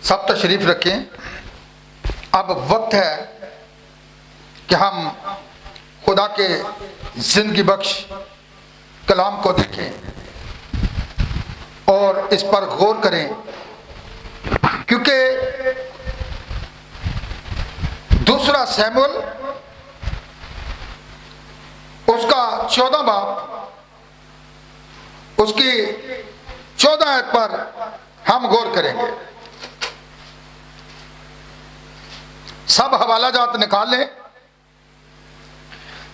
सब तशरीफ रखें। अब वक्त है कि हम खुदा के जिंदगी बख्श कलाम को देखें और इस पर गौर करें, क्योंकि दूसरा सैमुअल उसका 14 बाब उसकी 14 आयत पर हम गौर करेंगे। सब हवाला जात निकाल लें।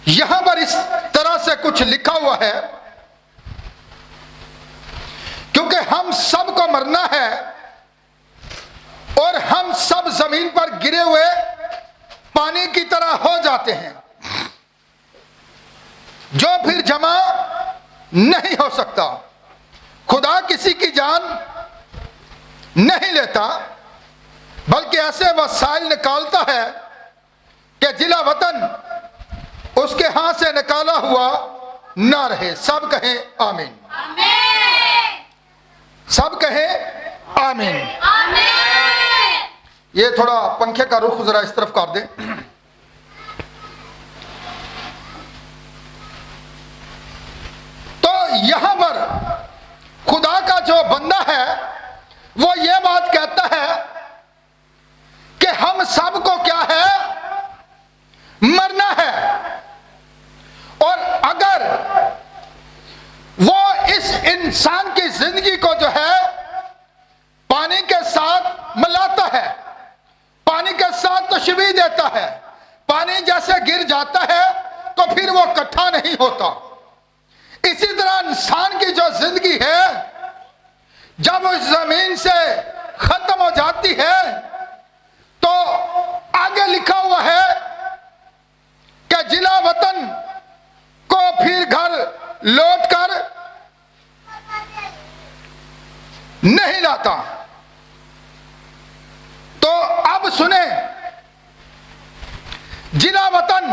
यहां पर इस तरह से कुछ लिखा हुआ है, क्योंकि हम सब को मरना है और हम सब जमीन पर गिरे हुए पानी की तरह हो जाते हैं, जो फिर जमा नहीं हो सकता। खुदा किसी की जान नहीं लेता, बल्कि ऐसे वसाइल निकालता है कि जिला वतन उसके हाथ से निकाला हुआ ना रहे। सब कहें आमीन। सब कहें आमीन। ये थोड़ा पंखे का रुख जरा इस तरफ कर दें। तो यहां पर खुदा का जो बंदा है वो ये बात कहता है कि हम सबको क्या है, मरना है, और अगर वो इस इंसान की जिंदगी को जो है पानी के साथ मिलाता है, पानी के साथ तशबीह देता है, पानी जैसे गिर जाता है तो फिर वो इकट्ठा नहीं होता। इसी तरह इंसान की जो जिंदगी है जब उस जमीन से खत्म हो जाती है तो आगे लिखा हुआ है कि जिला वतन को फिर घर लौट कर नहीं लाता। तो अब सुने, जिला वतन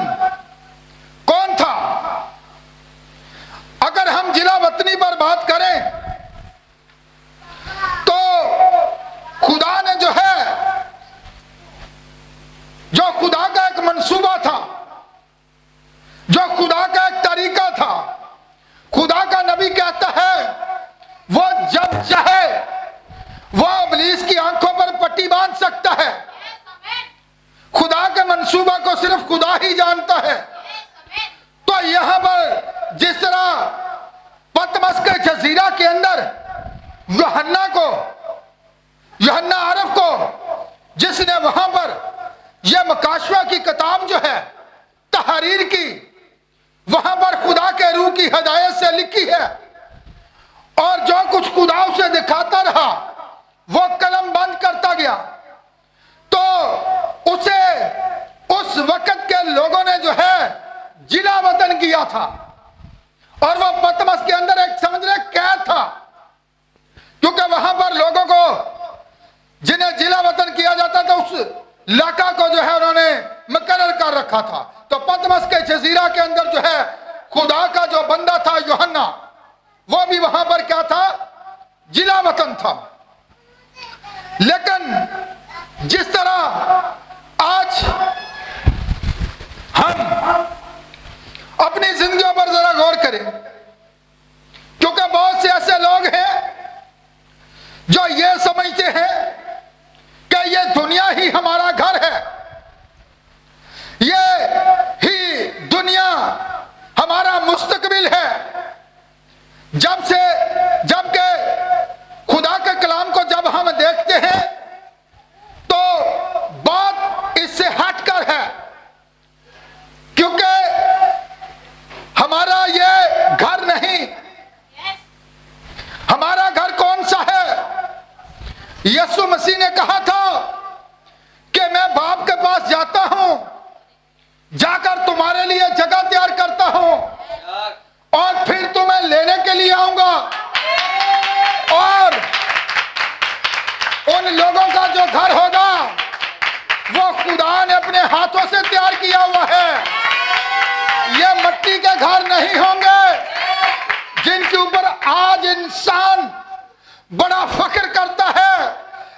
कौन था? अगर हम जिला वतनी पर बात करें तो खुदा ने जो है, जो खुदा का एक मंसूबा था, जो खुदा का एक तरीका था, खुदा का नबी कहता है वो जब चाहे वो इब्लीस की आंखों पर पट्टी बांध सकता है। खुदा के मंसूबा को सिर्फ खुदा ही जानता है। तो यहां पर जिस तरह पतमस के जजीरा के अंदर यूहन्ना आरफ को जिसने वहां पर यह मकाशवा की किताब जो है तहरीर की, वहां पर खुदा के रूह की हिदायत से लिखी है, और जो कुछ खुदा उसे दिखाता रहा वो कलम बंद करता गया। तो उसे उस वक्त के लोगों ने जो है जिला वतन किया था, और वो पतमस के अंदर एक समझ रहे कैद था, क्योंकि वहां पर लोगों को जिन्हें जिला वतन किया जाता था उस इलाका को जो है उन्होंने मुकर्रर कर रखा था। तो पतमस के जजीरा के अंदर जो है खुदा का जो बंदा था यूहन्ना, वो भी वहां पर क्या था, जिला वतन था। लेकिन जिस तरह आज हम अपनी जिंदगियों पर जरा गौर करें, क्योंकि बहुत से ऐसे लोग हैं जो ये समझते हैं कि ये दुनिया ही हमारा घर है, ये ही दुनिया हमारा मुस्तकबिल है। जबकि खुदा के कलाम को जब हम देखते हैं तो बात इससे हटकर है, क्योंकि हमारा ये घर नहीं। हमारा घर कौन सा है? यीशु मसीह ने कहा था कि मैं बाप के पास जाता हूं, जाकर तुम्हारे लिए जगह तैयार करता हूं और फिर तुम्हें लेने के लिए आऊंगा। और उन लोगों का जो घर होगा वो खुदा ने अपने हाथों से तैयार किया हुआ है। ये मट्टी के घर नहीं होंगे जिनके ऊपर आज इंसान बड़ा फख्र करता है,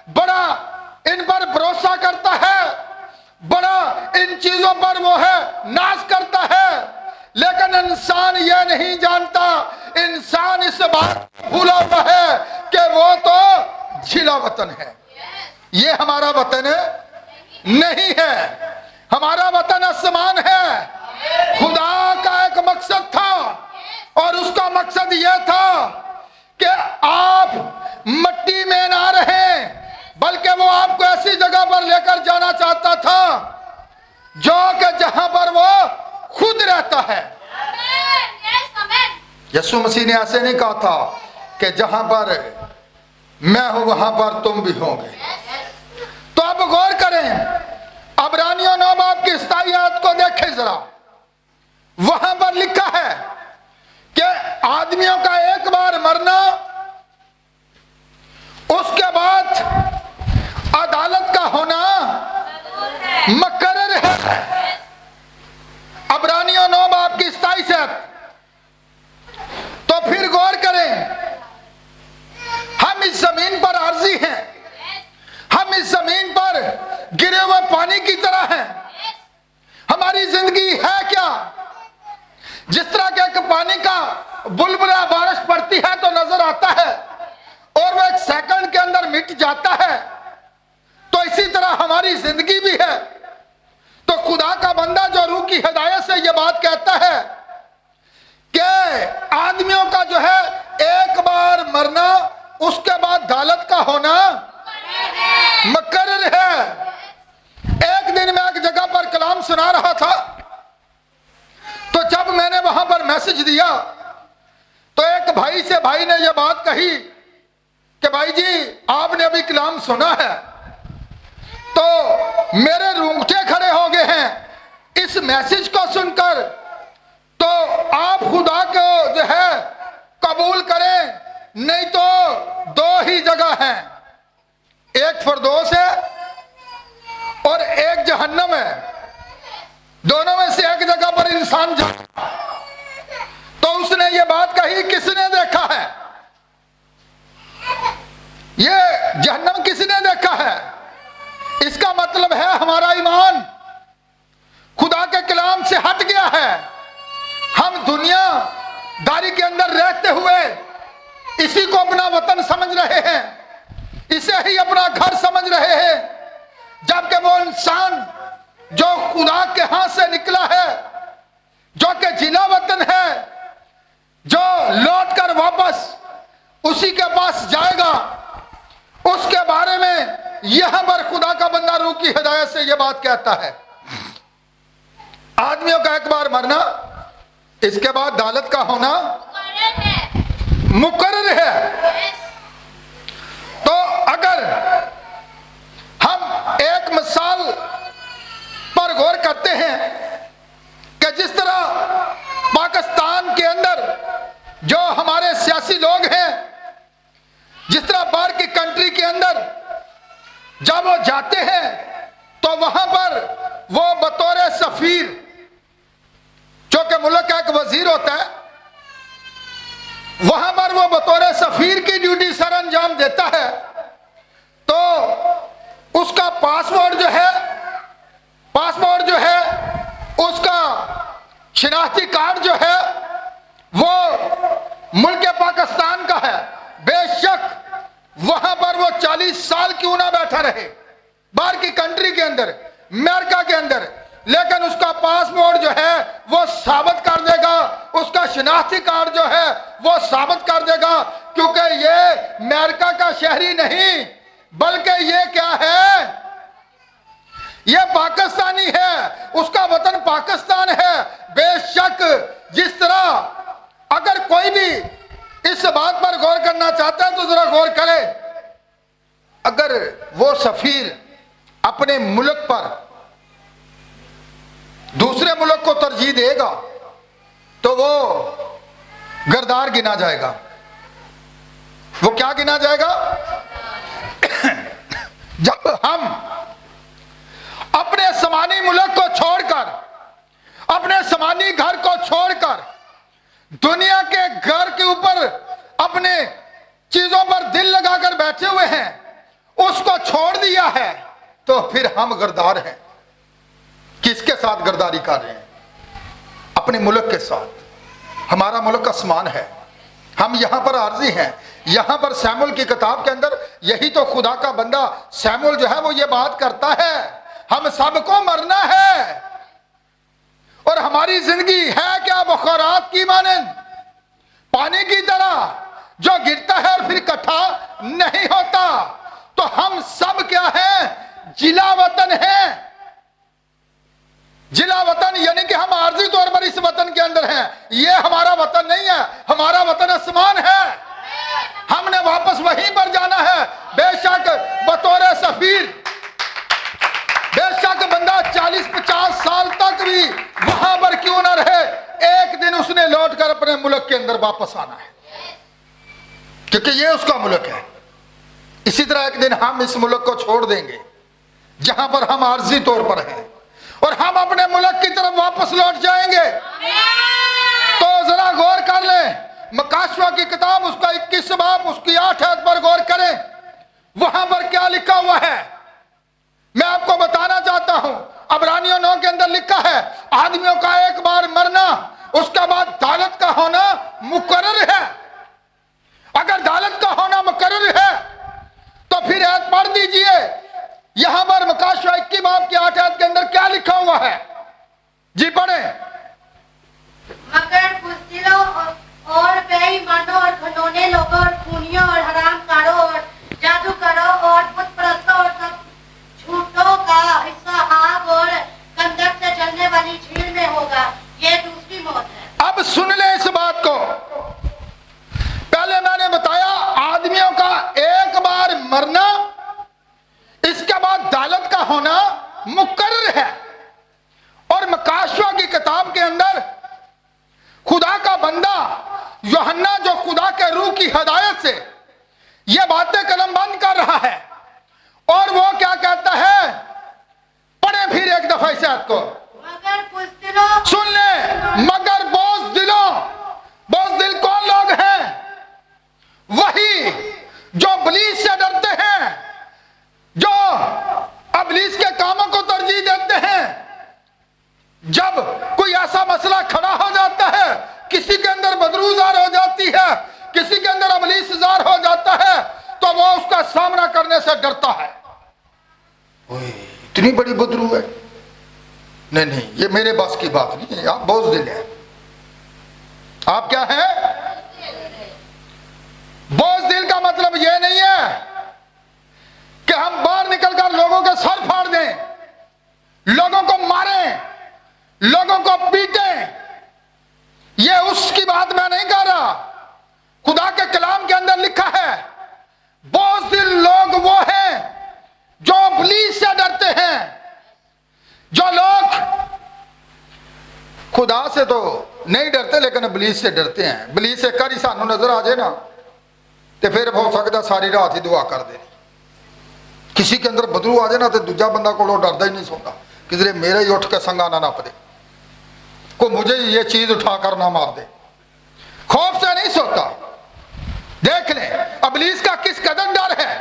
बड़ा जिन चीजों पर वो है नाश करता है, लेकिन इंसान ये नहीं जानता, इंसान इस बात भूला हुआ है कि वो तो जिला वतन है। ये हमारा वतन नहीं है, हमारा वतन आसमान है। खुदा का एक मकसद था और उसका मकसद यह था कि आप मिट्टी में ना रहें, बल्कि वो आपको ऐसी जगह पर लेकर जाना चाहता था जो कि जहां पर वो खुद रहता है। यीशु मसीह ने ऐसे नहीं कहा था कि जहां पर मैं हूं वहां पर तुम भी होंगे। तो अब गौर करें, अब्रानियों 9 बाब की 27 आयत को देखें जरा। वहां पर लिखा है कि आदमियों का एक बार मरना, उसके बाद अदालत का होना मुकर्रर है। अब्रानियों 9 बाब की 27 आयत। तो फिर गौर करें, हम इस जमीन पर आर्जी हैं, हम इस जमीन पर गिरे हुए पानी की तरह हैं। हमारी जिंदगी है क्या? जिस तरह के पानी का बुलबुला बारिश पड़ती है तो नजर आता है और वो एक सेकंड के अंदर मिट जाता है, तो इसी तरह हमारी जिंदगी भी है। तो खुदा का बंदा जो रूह की हिदायत से ये बात कहता है कि आदमियों का जो है एक बार मरना, उसके बाद अदालत का होना मुकर्रर है। एक दिन मैं एक जगह पर कलाम सुना रहा था, तो जब मैंने वहां पर मैसेज दिया तो एक भाई से भाई ने यह बात कही कि भाई जी आपने अभी कलाम सुना है, तो मेरे रूंगटे खड़े हो गए हैं इस मैसेज को सुनकर। तो आप खुदा को जो है कबूल करें, नहीं तो 2 ही जगह हैं, एक फिरदौस है और एक जहन्नम है। दोनों में से एक जगह पर इंसान जा। तो उसने ये बात कही, किसने देखा है ये जहन्नम, किसने देखा है? इसका मतलब है हमारा ईमान खुदा के कलाम से हट गया है। हम दुनियादारी के अंदर रहते हुए इसी को अपना वतन समझ रहे हैं, इसे ही अपना घर समझ रहे हैं, जबकि वो इंसान जो खुदा के हाथ से निकला है, जो कि जिला वतन है, जो लौट कर वापस उसी के पास जाएगा, उसके बारे में यहां पर खुदा का बंदा रूह की हिदायत से यह बात कहता है। आदमियों का एक बार मरना, इसके बाद अदालत का होना मुकर्रर है। तो अगर हम एक मिसाल पर गौर करते हैं कि जिस तरह पाकिस्तान के अंदर जो हमारे सियासी लोग हैं, जिस तरह बाहर की कंट्री के अंदर जब वो जाते हैं तो वहां पर वो बतौर सफीर, जो कि मुल्क का एक वजीर होता है, वहां पर वो बतौर सफीर की ड्यूटी सर अंजाम देता है। तो उसका पासपोर्ट जो है उसका शिनाख्ती कार्ड जो है वो मुल्क पाकिस्तान का है। बेशक वहां पर वो 40 साल क्यों ना बैठा रहे बाहर की कंट्री के अंदर, अमेरिका के अंदर, लेकिन उसका पासपोर्ट जो है वो साबित कर देगा, उसका शिनाख्ती कार्ड जो है वो साबित कर देगा, क्योंकि ये अमेरिका का शहरी नहीं, बल्कि ये क्या है, ये पाकिस्तानी है, उसका वतन पाकिस्तान है। बेशक जिस तरह अगर कोई भी इस बात पर गौर करना चाहता है तो जरा गौर करे, अगर वो सफीर अपने मुल्क पर दूसरे मुल्क को तरजीह देगा तो वो गरदार गिना जाएगा। वो क्या गिना जाएगा? जब हम अपने समानी मुल्क को छोड़कर, अपने समानी घर को छोड़कर दुनिया के घर के ऊपर अपने चीजों पर दिल लगाकर बैठे हुए हैं, उसको छोड़ दिया है, तो फिर हम गरदार हैं। किसके साथ गद्दारी कर रहे हैं, अपने मुल्क के साथ। हमारा मुल्क आसमान है, हम यहां पर आर्जी हैं। यहां पर सैमुअल की किताब के अंदर यही तो खुदा का बंदा सैमुअल जो है वो ये बात करता है, हम सबको मरना है और हमारी जिंदगी है क्या बुखारात की मानंद, पानी की तरह जो गिरता है और फिर इकट्ठा नहीं होता। तो हम सब क्या है, जिला वतन है। जिला वतन यानी कि हम आर्जी तौर पर इस वतन के अंदर हैं। ये हमारा वतन नहीं है, हमारा वतन आसमान है। हमने वापस वहीं पर जाना है। बेशक बतौर सफीर, बेशक बंदा 40-50 साल तक भी वहां पर क्यों ना रहे, एक दिन उसने लौटकर अपने मुल्क के अंदर वापस आना है, क्योंकि ये उसका मुल्क है। इसी तरह एक दिन हम इस मुल्क को छोड़ देंगे जहां पर हम आर्जी तौर पर हैं और हम अपने मुल्क की तरफ वापस लौट जाएंगे। तो जरा गौर कर लें, मकाशवा की किताब उसका 21 बाब उसकी 8 आयत पर गौर करें, वहां पर क्या लिखा हुआ है मैं आपको बताना चाहता हूं। अबरानियों 9 के अंदर लिखा है, आदमियों का एक बार मरना, उसके बाद दालत का होना मुकर्रर है। अगर दालत का होना मुकर्रर है तो फिर आयत पढ़ दीजिए, यहां पर मकाशवा 21 बाब की 8 आयत के अंदर क्या लिखा हुआ है, जी पढ़े। मगर बुज़दिलों और बेईमानों और घिनौने लोगों और खूनियों और हरामकारों और जादूगरों और बुतपरस्तों और सब झूठों का हिस्सा आग और गंधक से जलने वाली झील में होगा। ये दूसरी मौत है। अब सुन ले इस बात को। पहले मैंने बताया आदमियों का एक बार मरना, इसके बाद दालत का होना मुकर्रर है। और मकाशवा की किताब के अंदर खुदा का बंदा यूहन्ना जो खुदा के रूह की हिदायत से यह बातें कलमबंद कर रहा है, और वो क्या कहता है, पढ़े फिर एक दफा इस आयत को। मगर बुज़दिलों, सुन ले, मगर बोझदिल कौन लोग हैं? वही जो इब्लीस से डरते हैं, जो इब्लीस के कामों को तरजीह देते हैं। जब कोई ऐसा मसला खड़ा हो जाता है, किसी के अंदर बदरूजार हो जाती है, किसी के अंदर इब्लीसजार हो जाता है, तो वो उसका सामना करने से डरता है। ओए इतनी बड़ी बदरू है, नहीं नहीं ये मेरे बस की बात नहीं है, आप बोझदिल है। आप क्या है? बोझदिल का मतलब यह नहीं है कि हम बाहर निकलकर लोगों के सर फाड़ दें, लोगों को मारें, लोगों को पीटें। ये उसकी बात मैं नहीं कर रहा। खुदा के कलाम के अंदर लिखा है, बोझदिल लोग वो हैं जो इब्लीस से डरते हैं। जो लोग खुदा से तो नहीं डरते लेकिन इब्लीस से डरते हैं। इब्लीस से कर ही सानू नजर आ जाए ना, तो फिर हो सकता सारी रात ही दुआ कर दे। किसी के अंदर बदरू आ जाए ना, तो दूजा बंदा को डरदा ही नहीं सोता, किधरे मेरे ही उठ के संगा ना नप दे, को मुझे ये चीज उठाकर ना मार दे। खौफ से नहीं सोता। देख ले इब्लीस का किस कदर डर है,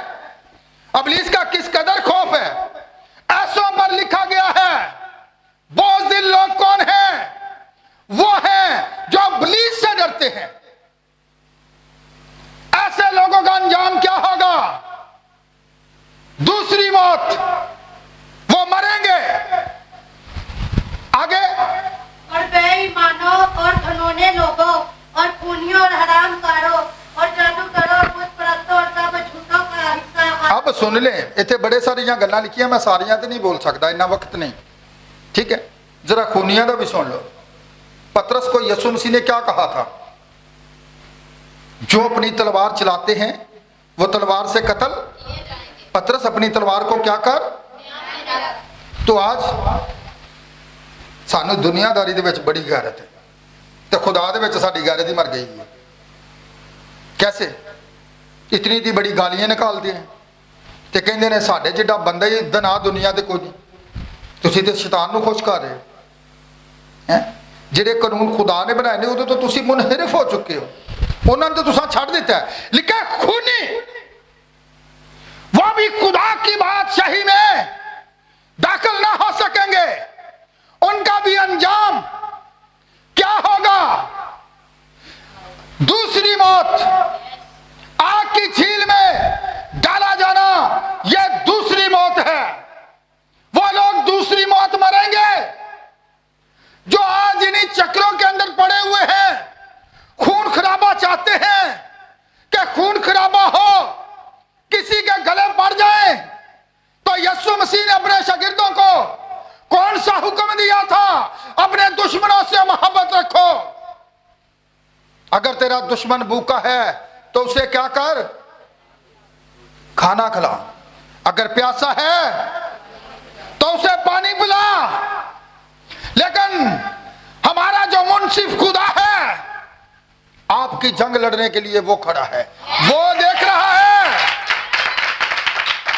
इब्लीस का किस कदर खौफ है। ऐसों पर लिखा गया है, बोझदिल लोग कौन हैं? वो हैं जो इब्लीस से डरते हैं। ऐसे लोगों का अंजाम क्या होगा? दूसरी मौत, वो मरेंगे। आगे, और बेईमानों और घिनौने लोगों और खूनियों और हरामकारों और जादूगरों और बुतपरस्तों और सब झूठों का हिस्सा। अब सुन ले, इतने बड़े सारियां गल्लां लिखियां, मैं सारियां तो नहीं बोल सकता, इतना वक्त नहीं, ठीक है। जरा खूनिया का भी सुन लो। पतरस को यीशु मसीह ने क्या कहा था? जो अपनी तलवार चलाते हैं वो तलवार से कत्ल। पतरस अपनी तलवार को क्या कर। तो आज सानू दुनियादारी दे विच बड़ी गैरत है, तो खुदा दे विच साडी गैरत ही मर गई है। कैसे? इतनी दी बड़ी गालियां निकालते हैं, तो कहते हैं साढ़े जिड्डा बंदा ही दना दुनिया ते कोई नहीं। तुसीं ते शैतान नूं खुश कर रहे हो हैं। जिहड़े कानून खुदा ने बनाए ने उदों तो तुसीं मुनहरिफ हो चुके हो, उन्होंने तो तुसा छड़ दिता है। लिखा खूनी वो भी खुदा की बादशाही में दाखिल ना हो सकेंगे। उन अपने दुश्मनों से मोहब्बत रखो। अगर तेरा दुश्मन भूखा है तो उसे क्या कर, खाना खिला। अगर प्यासा है तो उसे पानी पिला। लेकिन हमारा जो मुंसिफ खुदा है, आपकी जंग लड़ने के लिए वो खड़ा है, वो देख रहा है।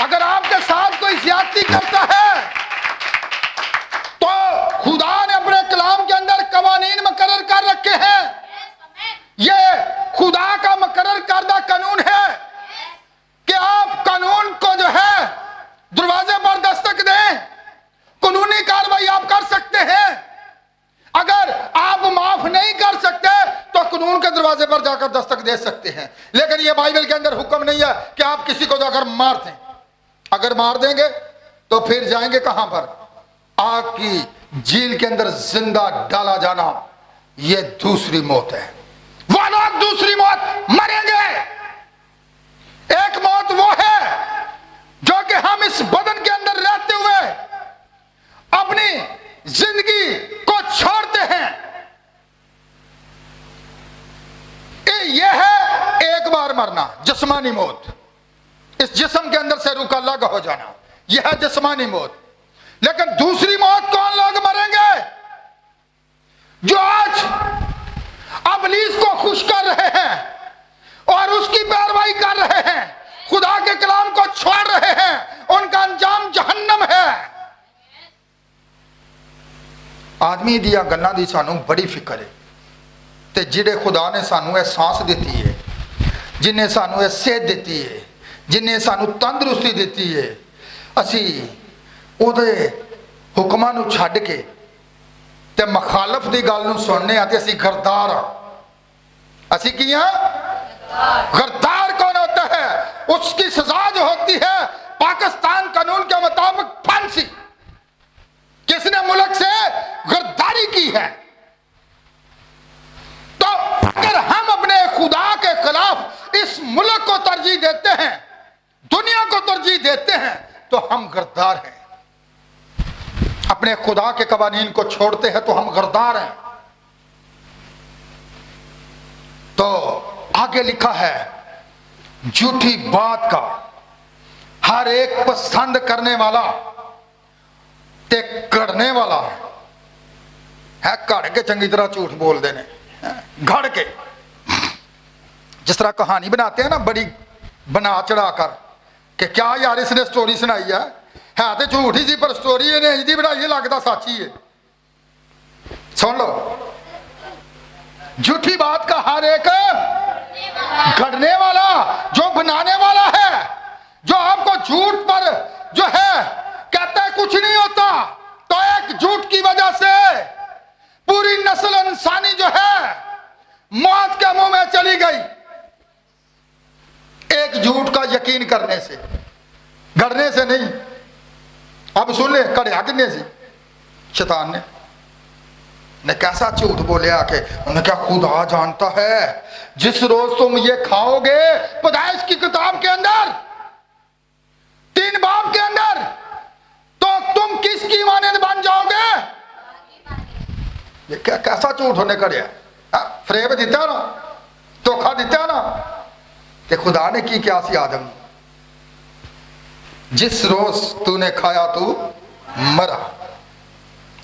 अगर आपके साथ कोई ज्यादती करता है तो खुदा ने अपने कलाम के अंदर कवानीन मुकर्रर कर रखे हैं। ये खुदा का मुकर्रर करदा कानून है कि आप कानून को जो है दरवाजे पर दस्तक दें, कानूनी कार्रवाई आप कर सकते हैं। अगर आप माफ नहीं कर सकते तो कानून के दरवाजे पर जाकर दस्तक दे सकते हैं। लेकिन यह बाइबल के अंदर हुक्म नहीं है कि आप किसी को जाकर मार दें। अगर मार देंगे तो फिर जाएंगे कहां पर, आग की झील के अंदर जिंदा डाला जाना। यह दूसरी मौत है। वो लोग दूसरी मौत मरेंगे। एक मौत वो है जो कि हम इस बदन के अंदर रहते हुए अपनी जिंदगी को छोड़ते हैं। यह है एक बार मरना, जिस्मानी मौत, इस जिस्म के अंदर से रूह अलग हो जाना, यह है जिस्मानी मौत। लेकिन दूसरी मौत कौन लोग मरेंगे? जो आज अबलीस को खुश कर रहे हैं और उसकी पैरवाई कर रहे हैं, खुदा के कलाम को छोड़ रहे हैं, उनका अंजाम जहन्नम है। आदमी दिया गल्लां दी सानू बड़ी फिक्र है ते जिहड़े खुदा ने सानू यह सांस दी है, जिन्हें सानू यह सेहत दी है, जिन्हें सानू तंदुरुस्ती दी है, असी उहदे हुक्मां नू छड्ड के ते मुखालफ दी गल नू सुनने आ ते असी गरदार हां। असी की हां? गरदार कौन होता है? उसकी सजा जो होती है पाकिस्तान कानून के मुताबिक फांसी। किसने मुल्क से गरदारी की है? तो अगर हम अपने खुदा के खिलाफ इस मुल्क को तरजीह देते हैं, दुनिया को तरजीह देते हैं, तो हम गरदार हैं। अपने खुदा के कवानीन को छोड़ते हैं तो हम गरदार हैं। तो आगे लिखा है, झूठी बात का हर एक पसंद करने वाला ते कड़ने वाला है। कड़ के चंगी तरह झूठ बोलते हैं, घड़ के। जिस तरह कहानी बनाते हैं ना, बड़ी बना चढ़ा कर कि क्या यार इसने स्टोरी सुनाई है तो झूठ ही सी, पर स्टोरी इन्हें इंज दी बनाई है, लगता सच्ची है। सुन लो, झूठी बात का हर एक घड़ने वाला, जो बनाने वाला है, जो आपको झूठ पर जो है कहता है कुछ नहीं होता, तो एक झूठ की वजह से पूरी नस्ल इंसानी जो है मौत के मुंह में चली गई। एक झूठ का यकीन करने से, गढ़ने से नहीं। अब सुन ले, कड़िया किन्ने से शैतान ने कैसा झूठ बोलिया कि उन्हें क्या खुदा जानता है जिस रोज तुम ये खाओगे, पैदाइश की किताब के अंदर 3 बाब के अंदर, तो तुम किसकी मानद बन जाओगे। ये क्या कैसा झूठ होने कड़िया, फरेब दिता ना, धोखा दिता ना। ते खुदा ने की क्या सी आदम, जिस रोज तूने खाया तू मरा।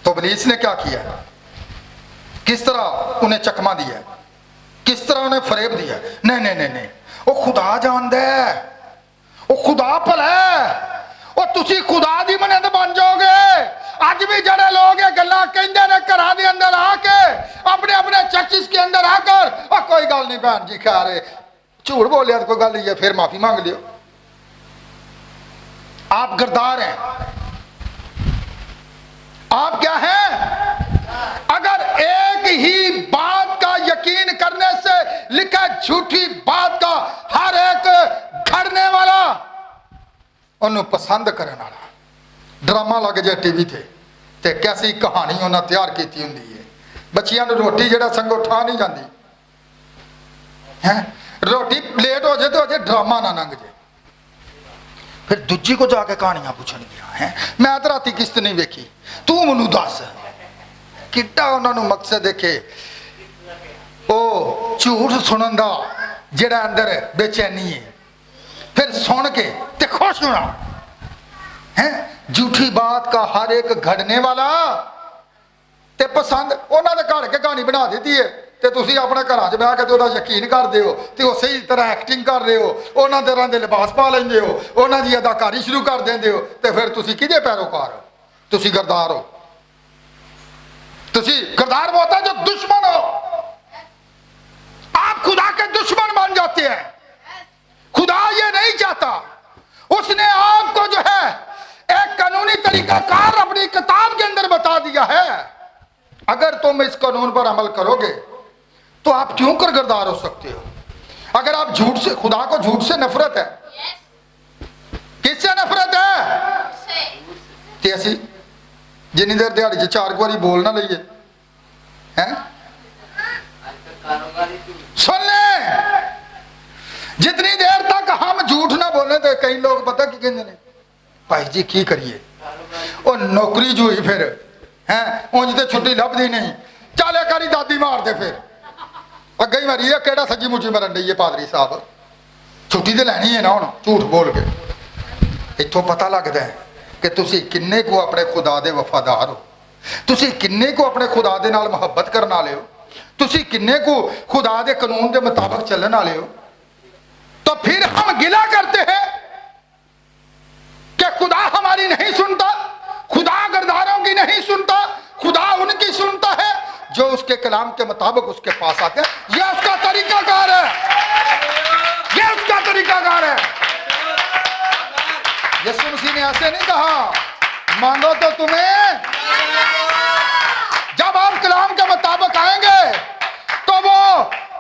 तो इब्लीस ने क्या किया, किस तरह उन्हें चकमा दिया, किस तरह उन्हें फरेब दिया। नहीं नहीं नहीं नहीं, वो खुदा जानदा है, वो खुदा भला है, वो तुसी खुदा दी मनद बन जाओगे। अज भी जड़े लोग ये गल्लां कहंदे ने घरां दे अंदर आके, अपने अपने चर्चिस के अंदर आकर, और कोई गल नहीं बहन जी, खैर झूठ बोलिया तो कोई गल नहीं है, फिर माफी मांग लियो। आप गरदार हैं। आप क्या हैं? अगर एक ही बात का यकीन करने से लिखा झूठी बात का हर एक घड़ने वाला, उन्हें पसंद करने वाला। ड्रामा लग जाए टीवी ते कैसी कहानी उन्हें तैयार की होंगी है। बच्चियां रोटी जरा संगो ठा नहीं जाती है, रोटी लेट हो जाए तो अजे ड्रामा ना लंघ जाए, फिर दूजी को जाके कहानियां पूछन गया है। मैं तो राती किस्त नहीं वेखी, तू मैनू दस किड्डा उन्होंने मकसद देखे ओ झूठ सुनन दा जेड़ा अंदर बेचैनी है, फिर सुन के ते खुश होना है। झूठी बात का हर एक घड़ने वाला ते पसंद उन्होंने घड़ के कहानी बना दी है, ते तुसी अपने घर च बह के ते उहदा यकीन करदे हो ते उह सही तरह एक्टिंग कर रहे हो, उन्होंने तरह के लिबास पा लेंदे हो, उन्होंने दी अदाकारी शुरू कर देंदे हो, ते फिर तुसी किहदे पैरोकार हो? तुसी गरदार हो। तुसी गरदार वो होता है जो दुश्मन हो। आप खुदा के दुश्मन बन जाते हैं। खुदा ये नहीं चाहता। उसने आपको जो है एक कानूनी तरीकाकार अपनी किताब के अंदर बता दिया है। अगर तुम इस कानून पर अमल करोगे तो आप क्यों कर गरदार हो सकते हो? अगर आप झूठ से, खुदा को झूठ से नफरत है, किससे नफरत है? ते असी जिन्नी देर दिहाड़ी च 4 बारी बोल ना लईए हैं, सुन ले, जितनी देर तक हम झूठ ना बोले तो कई लोग पता की कहते हैं, भाई जी की करिए, वो नौकरी जो हुई फिर है उंज तो छुट्टी लभदी नहीं, चल एक बारी दादी मार दे, फिर अगे ही मरी है, केड़ा सज्जी मुझी मरन डी है पादरी साहब, छुट्टी तो लैनी है ना हुण झूठ बोल के। इत्थों पता लगता है कि तुसी किन्ने को अपने खुदा दे वफादार हो, तुसी किन्ने को अपने खुदा दे नाल मुहब्बत करने वाले हो, तुसी किन्ने को खुदा दे कानून के मुताबिक चलने वाले हो। तो फिर हम गिला करते हैं कि खुदा हमारी नहीं सुनता, खुदा गरदारों की नहीं सुनता, खुदा उनकी सुनता है जो उसके कलाम के मुताबिक उसके पास आते हैं। यह उसका तरीकाकार है, यह उसका तरीकाकार है। यीशु मसीह ने ऐसे नहीं कहा मांगो तो तुम्हें, जब आप कलाम के मुताबिक आएंगे तो वो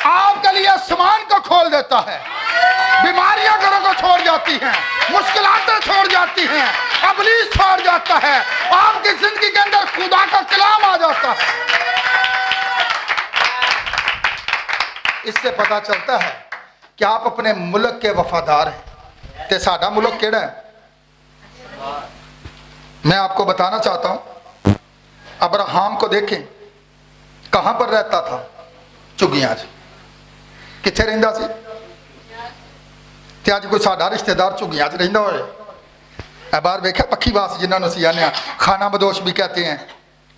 आपके लिए आसमान को खोल देता है, बीमारियां घरों को छोड़ जाती हैं, मुश्किलातें छोड़ जाती हैं, अबलीस छोड़ जाता है, आपकी जिंदगी के अंदर खुदा का कलाम आ जाता है। इससे पता चलता है कि आप अपने मुल्क के वफादार हैं। ते साडा मुल्क केड़ा है? मैं आपको बताना चाहता हूं, अब्राहम को देखें, कहां पर रहता था? झुग्गियां च। किथे रहिंदा सी? ते अज कोई साडा रिश्तेदार झुग्गियां च रहिंदा होए, बाहर वेख्या पक्खीवास जिन्होंने असीं आने खाना बदोश भी कहते हैं,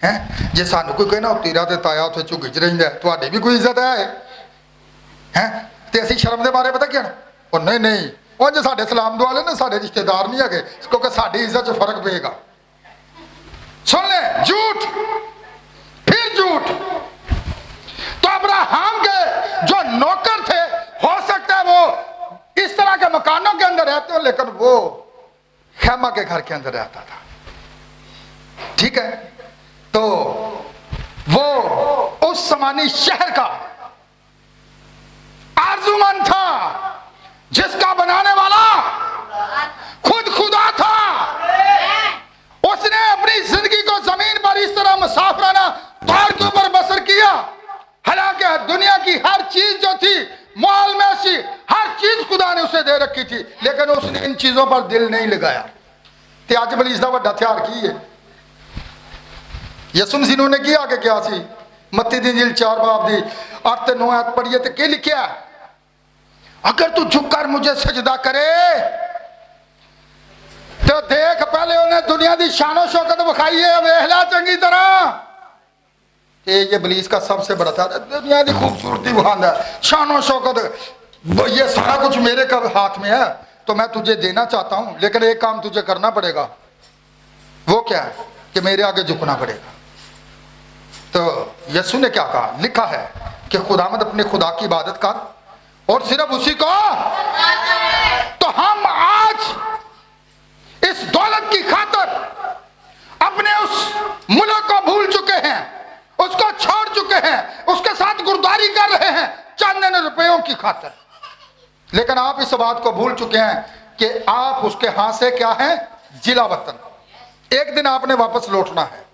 हैं जे सानू कोई कहे ना तेरा ते ताया उत्थे झुग्गी च रहिंदा है, तुहाडी भी कोई इज्जत है ते असीं शर्म दे बारे पता क्या ना, और नहीं नहीं उंज साडे सलाम दुआले ना साडे रिश्तेदार नहीं है, क्योंकि साडी इज्जत च फर्क पेगा। सुन ले, झूठ फिर झूठ। तो अब्राहम के जो नौकर थे, हो सकता है वो इस तरह के मकानों के अंदर रहते हो, लेकिन वो खेमा के घर के अंदर रहता था, ठीक है। तो वो उस समानी शहर का आरज़ूमंद था, जिसका बनाने वाला खुद खुदा था। उसने अपनी जिंदगी को जमीन पर इस तरह मुसाफिराना तौर के ऊपर बसर किया, हालांकि दुनिया की हर चीज जो थी, माल मैशी हर चीज खुदा ने उसे दे रखी थी, लेकिन उसने इन चीजों पर दिल नहीं लगाया। ते अज बलीस दा वड्डा हथियार की है? यीशु मसीह ने की आगे क्या सी? मत्ती दी इंजील 4 बाब दी 8 ते 9 आयत पढ़िए तो क्या लिखा? अगर तू झुककर मुझे सजदा करे तो देख, पहले उन्हें दुनिया की शानो शौकत विखाई है, वेखला चंगी तरह। ये बलीस का सबसे बड़ा था, दुनिया की खूबसूरती बुखांदा, शानो शौकत, ये सारा कुछ मेरे का हाथ में है, तो मैं तुझे देना चाहता हूं, लेकिन एक काम तुझे करना पड़ेगा। वो क्या है? कि मेरे आगे झुकना पड़ेगा। तो यीशु ने क्या कहा? लिखा है कि खुदामद अपने खुदा की इबादत कर और सिर्फ उसी को। तो हम आज इस दौलत की खातर अपने उस मुल्क को भूल चुके हैं, उसको छोड़ चुके हैं, उसके साथ गुरदारी कर रहे हैं चंद रुपयों की खातर। लेकिन आप इस बात को भूल चुके हैं कि आप उसके हाथ से क्या है? जिला वतन। एक दिन आपने वापस लौटना है।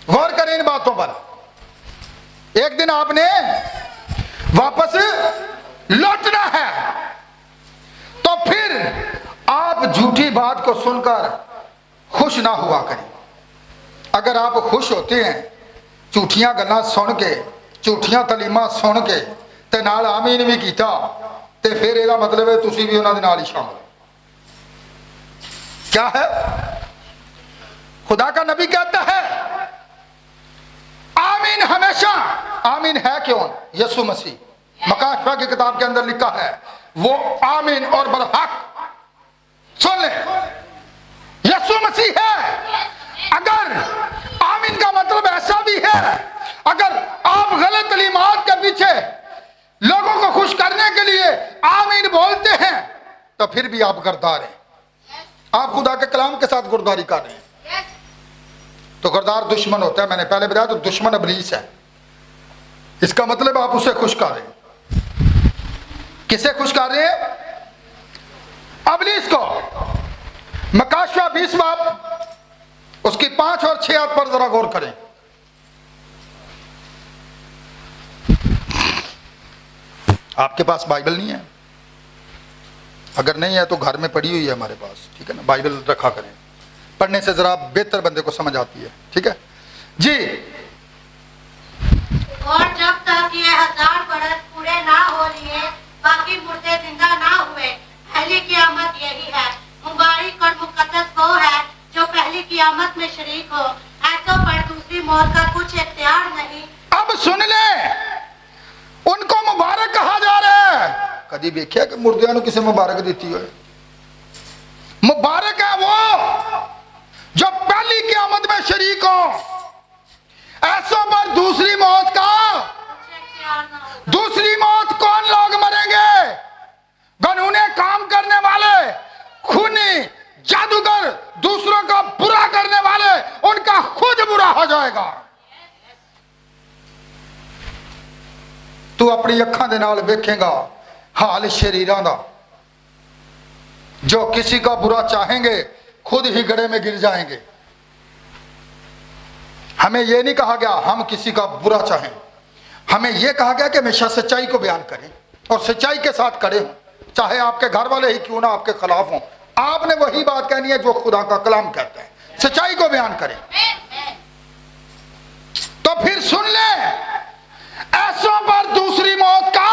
गौर करें इन बातों पर। एक दिन आपने वापस लौटना है। तो फिर आप झूठी बात को सुनकर खुश ना हुआ करें। अगर आप खुश होते हैं झूठियां गल्लां सुन के, झूठियां तलीमां सुन के ते नाल आमीन भी कीता ते फिर ਇਹਦਾ मतलब है तुसी भी उन्हां दे नाल ही शामिल। क्या है? खुदा का नबी कहता है आमीन हमेशा। आमीन है कौन? यीशु मसीह। मकाशफा की किताब के अंदर लिखा है वो आमीन और बरहक। सुन ले, यीशु मसीह है। अगर आमीन का मतलब ऐसा भी है, अगर आप गलत तलीमात के पीछे लोगों को खुश करने के लिए आमीन बोलते हैं तो फिर भी आप गद्दार हैं। आप खुदा के कलाम के साथ गुरदारी कर रहे हैं तो गद्दार दुश्मन होता है। मैंने पहले बताया तो दुश्मन इब्लीस है। इसका मतलब आप उसे खुश कर रहे हैं। किसे खुश कर रहे हैं? इब्लीस को। मकाशवा 20 बाब उसकी 5 और 6 आयत पर जरा गौर करें। आपके पास बाइबल नहीं है? अगर नहीं है तो घर में पड़ी हुई है हमारे पास, ठीक है ना? बाइबल रखा करें, पढ़ने से जरा बेहतर बंदे को समझ आती है, ठीक है जी। और जब तक ये 1000 बरस पूरे ना हो लिए बाकी मुर्दे जिंदा ना हुए, पहली क़यामत यही है। मुबारक और मुकद्दस वो है जो पहली क़यामत में शरीक हो। ऐसों पर दूसरी मौत का कुछ इख्तियार नहीं। अब सुन ले, उनको मुबारक कहा जा रहा है। कभी देखिया कि मुर्दियां को किसे मुबारक देती है? मुबारक है वो जो पहली क़यामत में शरीक हो। ऐसों पर दूसरी मौत का कुछ इख्तियार ना हो। दूसरी मौत कौन लोग मरेंगे? कानूने काम करने वाले, खूनी, जादूगर, दूसरों का बुरा करने वाले, उनका खुद बुरा हो जाएगा। तू अपनी अखां दे नाल वेखेगा हाल शरीरां दा। जो किसी का बुरा चाहेंगे खुद ही गड्ढे में गिर जाएंगे। हमें यह नहीं कहा गया हम किसी का बुरा चाहें, हमें यह कहा गया कि हमेशा सच्चाई को बयान करें और सच्चाई के साथ खड़े हों, चाहे आपके घर वाले ही क्यों ना आपके खिलाफ हों। आपने वही बात कहनी है जो खुदा का कलाम कहता है, सच्चाई को बयान करें। तो फिर सुन ले, ऐसों पर दूसरी मौत का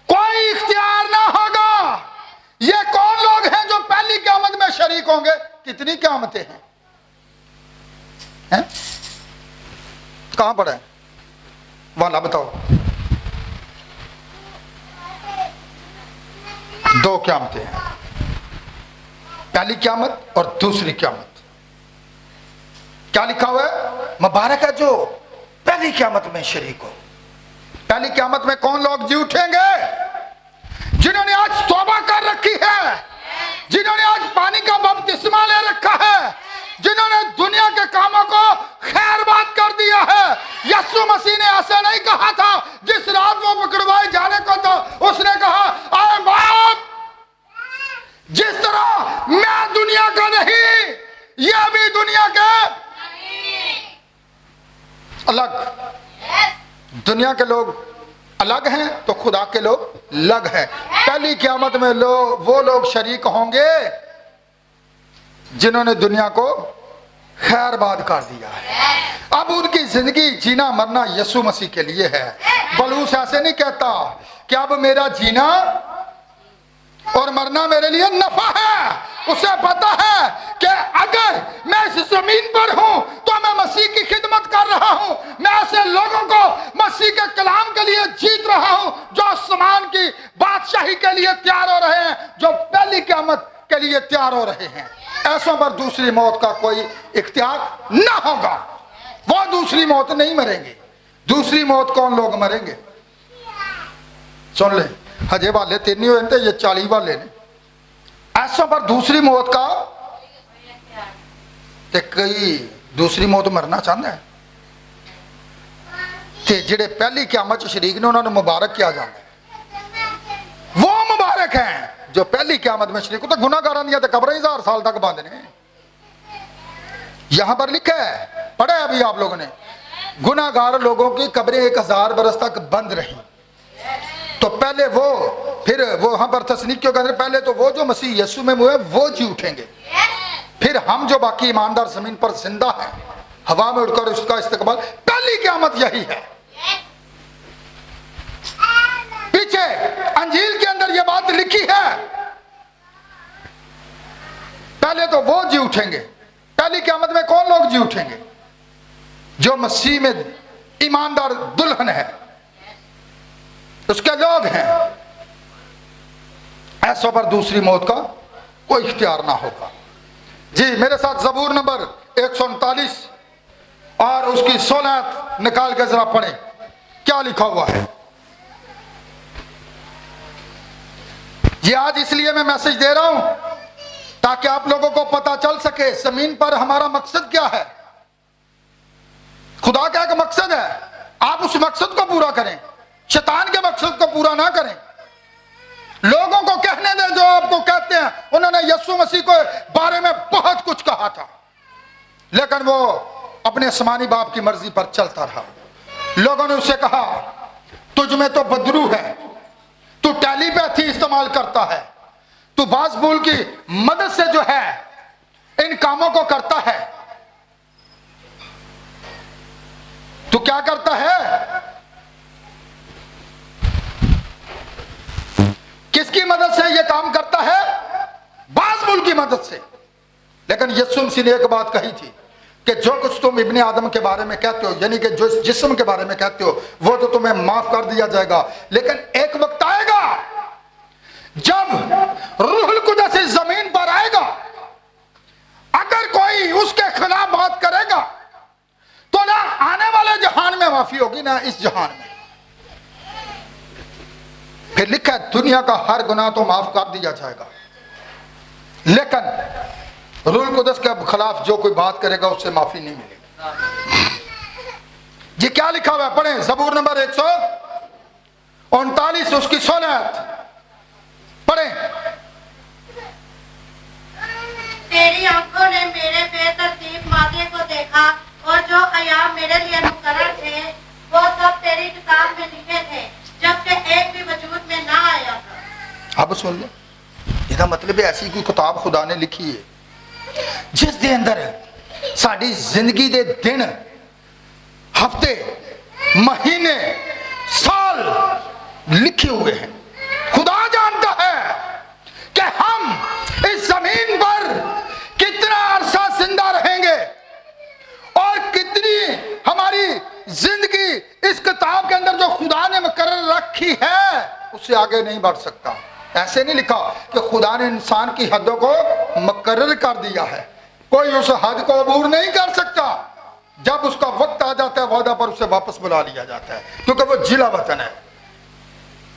कोई इख्तियार ना होगा। ये कौन लोग हैं जो पहली क़यामत में शरीक होंगे? कितनी क़यामतें हैं? कहां पड़ा है वाला बताओ? 2 क़यामतें हैं, पहली क़यामत और दूसरी क़यामत। क्या लिखा हुआ है? मुबारक है जो पहली क़यामत में शरीक हो। पहली क़यामत में कौन लोग जी उठेंगे? जिन्होंने आज तौबा कर रखी है, जिन्होंने आज पानी का बपतिस्मा ले रखा है, जिन्होंने दुनिया के कामों को खैरबाद कर दिया है। यीशु मसीह ने ऐसा नहीं कहा था जिस रात वो पकड़वाए जाने को था, उसने कहा आए बाप, जिस तरह मैं दुनिया का नहीं, यह भी दुनिया के अलग। दुनिया के लोग अलग हैं तो खुदा के लोग अलग हैं। पहली क़यामत में वो लोग शरीक होंगे जिन्होंने दुनिया को खैरबाद कर दिया है। अब उनकी जिंदगी जीना मरना यीशु मसीह के लिए है। बलूस ऐसे नहीं कहता कि अब मेरा जीना और मरना मेरे लिए नफा है। उसे पता है कि अगर मैं इस जमीन पर हूं तो मैं मसीह की खिदमत कर रहा हूं, मैं ऐसे लोगों को मसीह के कलाम के लिए जीत रहा हूं जो आसमान की बादशाही के लिए तैयार हो रहे हैं, जो पहली क़यामत के लिए तैयार हो रहे हैं। ऐसों पर दूसरी मौत का कोई इख्तियार ना होगा। वो दूसरी मौत नहीं मरेंगे। दूसरी मौत कौन लोग मरेंगे? सुन ले, हजे वाले 3 नहीं हुए, ये 40 वाले ने। ऐसों पर दूसरी मौत का कोई दूसरी मौत मरना चाहता है ते जेड़े पहली क़यामत शरीक ने उन्होंने मुबारक किया जाता है। वो मुबारक हैं जो पहली क़यामत में शरीक। तो गुनाहगारां दी ते कब्रां 1000 साल तक बंद ने। यहां पर लिखा है, पढ़ा है अभी आप लोगों ने, गुनाहगार लोगों की कब्रें 1000 बरस तक बंद रही। तो पहले वो, फिर वो वहां पर तस्नीकियों के अंदर पहले तो वो जो मसीह यीशु में हुए वो जी उठेंगे, फिर हम जो बाकी ईमानदार जमीन पर जिंदा हैं हवा में उड़कर उसका इस्तेकबाल क़यामत यही है। पीछे अंजील के अंदर यह बात लिखी है, पहले तो वो जी उठेंगे। पहली क़यामत में कौन लोग जी उठेंगे? जो मसीह में ईमानदार दुल्हन है, उसके लोग हैं। ऐसों पर दूसरी मौत का कोई इख्तियार ना होगा। जी मेरे साथ ज़बूर नंबर 139 और उसकी 16 निकाल के जरा पढ़े, क्या लिखा हुआ है। ये आज इसलिए मैं मैसेज दे रहा हूं ताकि आप लोगों को पता चल सके जमीन पर हमारा मकसद क्या है। खुदा का एक मकसद है, आप उस मकसद को पूरा करें, शैतान के मकसद को पूरा ना करें। लोगों को कहने दें जो आपको कहते हैं। उन्होंने यीशु मसीह के बारे में बहुत कुछ कहा था, लेकिन वो अपने आसमानी बाप की मर्जी पर चलता रहा। लोगों ने उससे कहा तुझ में तो बदरू है, तू टेलीपैथी इस्तेमाल करता है, तू बाज़बूल की मदद से जो है इन कामों को करता है। तू क्या करता है? किसकी मदद से यह काम करता है? बाज़बूल की मदद से। लेकिन यीशु मसीह ने एक बात कही थी कि जो कुछ तुम इब्ने आदम के बारे में कहते हो, यानी कि जो जिस्म के बारे में कहते हो, वो तो तुम्हें माफ कर दिया जाएगा। लेकिन एक वक्त आएगा जब रूहुल कुद्दस इस जमीन पर आएगा, अगर कोई उसके खिलाफ बात करेगा तो ना आने वाले जहान में माफी होगी ना इस जहान में। फिर लिखा है दुनिया का हर गुनाह तो माफ कर दिया जाएगा, लेकिन रूहुल कुद्दस के खिलाफ जो कोई बात करेगा उससे माफी नहीं मिलेगी। जी क्या लिखा हुआ है, पढ़ें ज़बूर नंबर 139 उसकी 16 पढ़ें। तेरी आंखों ने मेरे बेतरतीब माथे को देखा और जो अयाम मेरे लिए मुकर्रर थे वो सब तेरी किताब में लिखे थे, जबकि एक भी वजूद में ना आया था। अब सुन लो, इसका मतलब है ऐसी कोई किताब खुदा ने लिखी है जिस दे अंदर साड़ी जिंदगी दे दिन, हफ्ते, महीने, साल लिखे हुए हैं। खुदा जानता है कि हम इस जमीन पर कितना अरसा जिंदा रहेंगे और कितनी हमारी जिंदगी इस किताब के अंदर जो खुदा ने मुकर्रर रखी है उससे आगे नहीं बढ़ सकता। ऐसे नहीं लिखा कि खुदा ने इंसान की हदों को मुकर्रर कर दिया है, कोई उस हद को अबूर नहीं कर सकता। जब उसका वक्त आ जाता है वादा पर उसे वापस बुला लिया जाता है, क्योंकि वो जिला वतन है।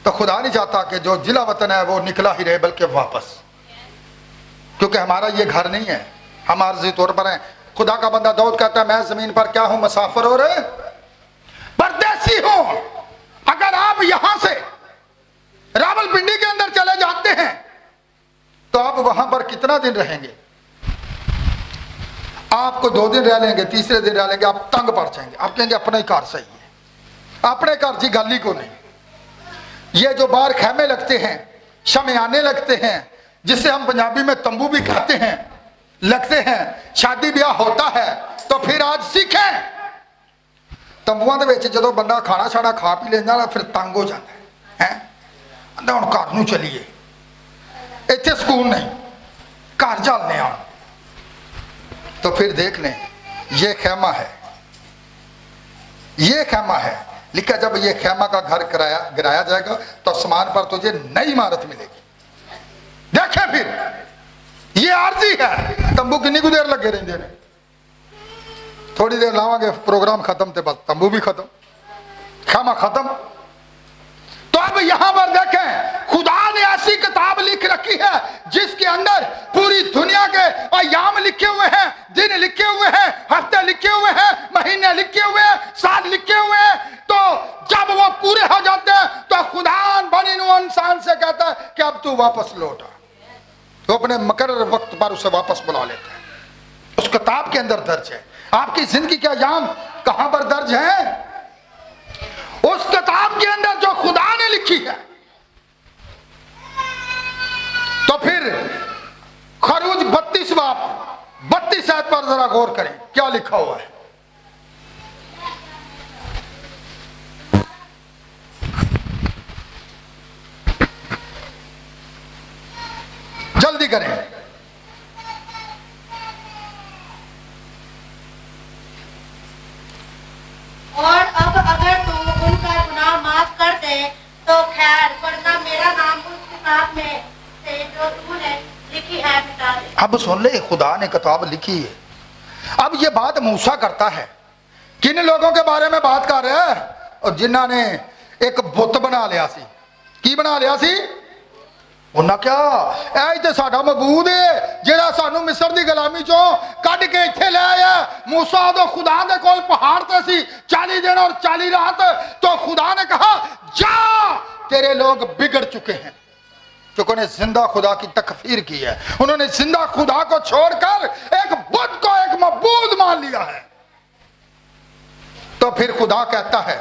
तो खुदा नहीं चाहता कि जो जिला वतन है वो निकला ही रहे, बल्कि वापस, क्योंकि हमारा ये घर नहीं है, हम आर्जी तौर पर हैं। खुदा का बंदा दाऊद कहता है मैं जमीन पर क्या हूं, मुसाफिर और परदेसी हूं। अगर आप यहां से रावलपिंडी के अंदर चले जाते हैं तो आप वहां पर कितना दिन रहेंगे? आपको 2 दिन रह लेंगे, तीसरे दिन रह लेंगे, आप तंग पड़ जाएंगे। आप कहेंगे अपना ही घर सही है, अपने घर जी गाली को नहीं। ये जो बाहर खेमे लगते हैं, शमियाने लगते हैं, जिससे हम पंजाबी में तंबू भी कहते हैं, लगते हैं, शादी ब्याह होता है, तो फिर आज सीखें। तंबुआ दे विच जदों बंदा खाना छाड़ा खा पी लेंदा ना, फिर तंग हो जाता है। आंदा हुण घर नूं चलीए, इत्थे सुकून नहीं, घर चलने आ। तो फिर देख लें, ये खेमा है, ये खेमा है। लिखा जब ये खेमा का घर गिराया जाएगा तो आसमान पर तुझे नई इमारत मिलेगी। देखें फिर ये आर्जी है। तंबू कितनी कुछ देर लगे रहते हैं, थोड़ी देर लावांगे, प्रोग्राम खत्म थे, बस तंबू भी खत्म, खेमा खत्म। तो अब यहां पर देखें, खुदा ने ऐसी किताब लिख रखी है जिसके अंदर पूरी दुनिया के अयाम लिखे हुए हैं, दिन लिखे हुए हैं, हफ्ते लिखे हुए हैं, महीने लिखे हुए हैं, साल लिखे हुए हैं। तो जब वो पूरे हो जाते हैं तो खुदा बनी नू इंसान से कहता है कि अब तू वापस लौट आ। तो अपने मुकर्रर वक्त पर उसे वापस बुला लेता है। उस किताब के अंदर दर्ज है। आपकी जिंदगी के अयाम कहां पर दर्ज है? उस किताब के अंदर जो खुदा ने लिखी है। तो फिर खरूज 32 बाब 32 आयत पर जरा गौर करें, क्या लिखा हुआ है। करें। और अब अगर तू उनका गुनाह माफ कर दे तो खैर, वरना मेरा नाम उस किताब में से जो तूने लिखी है मिटा दे। अब सुन ले, खुदा ने किताब लिखी है। अब ये बात मूसा करता है। किन लोगों के बारे में बात कर रहा है? और जिन्हों ने एक बुत बना लिया सी। की बना लिया सी? उन्हें क्या ऐ ते साडा मबूद है जेड़ा सानू मिस्र दी गुलामी चों कढ के इत्थे ले आया। मूसा तो खुदा दे कोल पहाड़ ते सी 40 दिन और 40 रात। तो खुदा ने कहा जा, तेरे लोग बिगड़ चुके हैं, क्योंकि उन्होंने जिंदा खुदा की तकफीर की है। उन्होंने जिंदा खुदा को छोड़कर एक बुत को एक मबूद मान लिया है। तो फिर खुदा कहता है,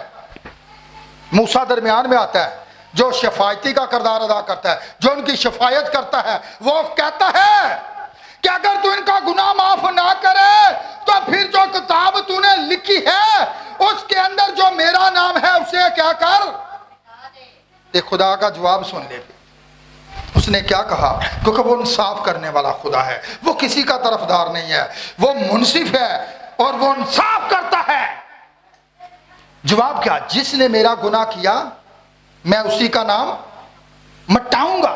मूसा दरमियान में आता है जो शफायती का किरदार अदा करता है, जो उनकी शफायत करता है। वो कहता है कि अगर तू इनका गुनाह माफ ना करे तो फिर जो किताब तूने लिखी है उसके अंदर जो मेरा नाम है उसे क्या कर दे। खुदा का जवाब सुन ले। उसने क्या कहा? क्योंकि वो इंसाफ करने वाला खुदा है, वो किसी का तरफदार नहीं है, वो मुनसिफ है और वो इंसाफ करता है। जवाब क्या? जिसने मेरा गुनाह किया मैं उसी का नाम मिटाऊंगा।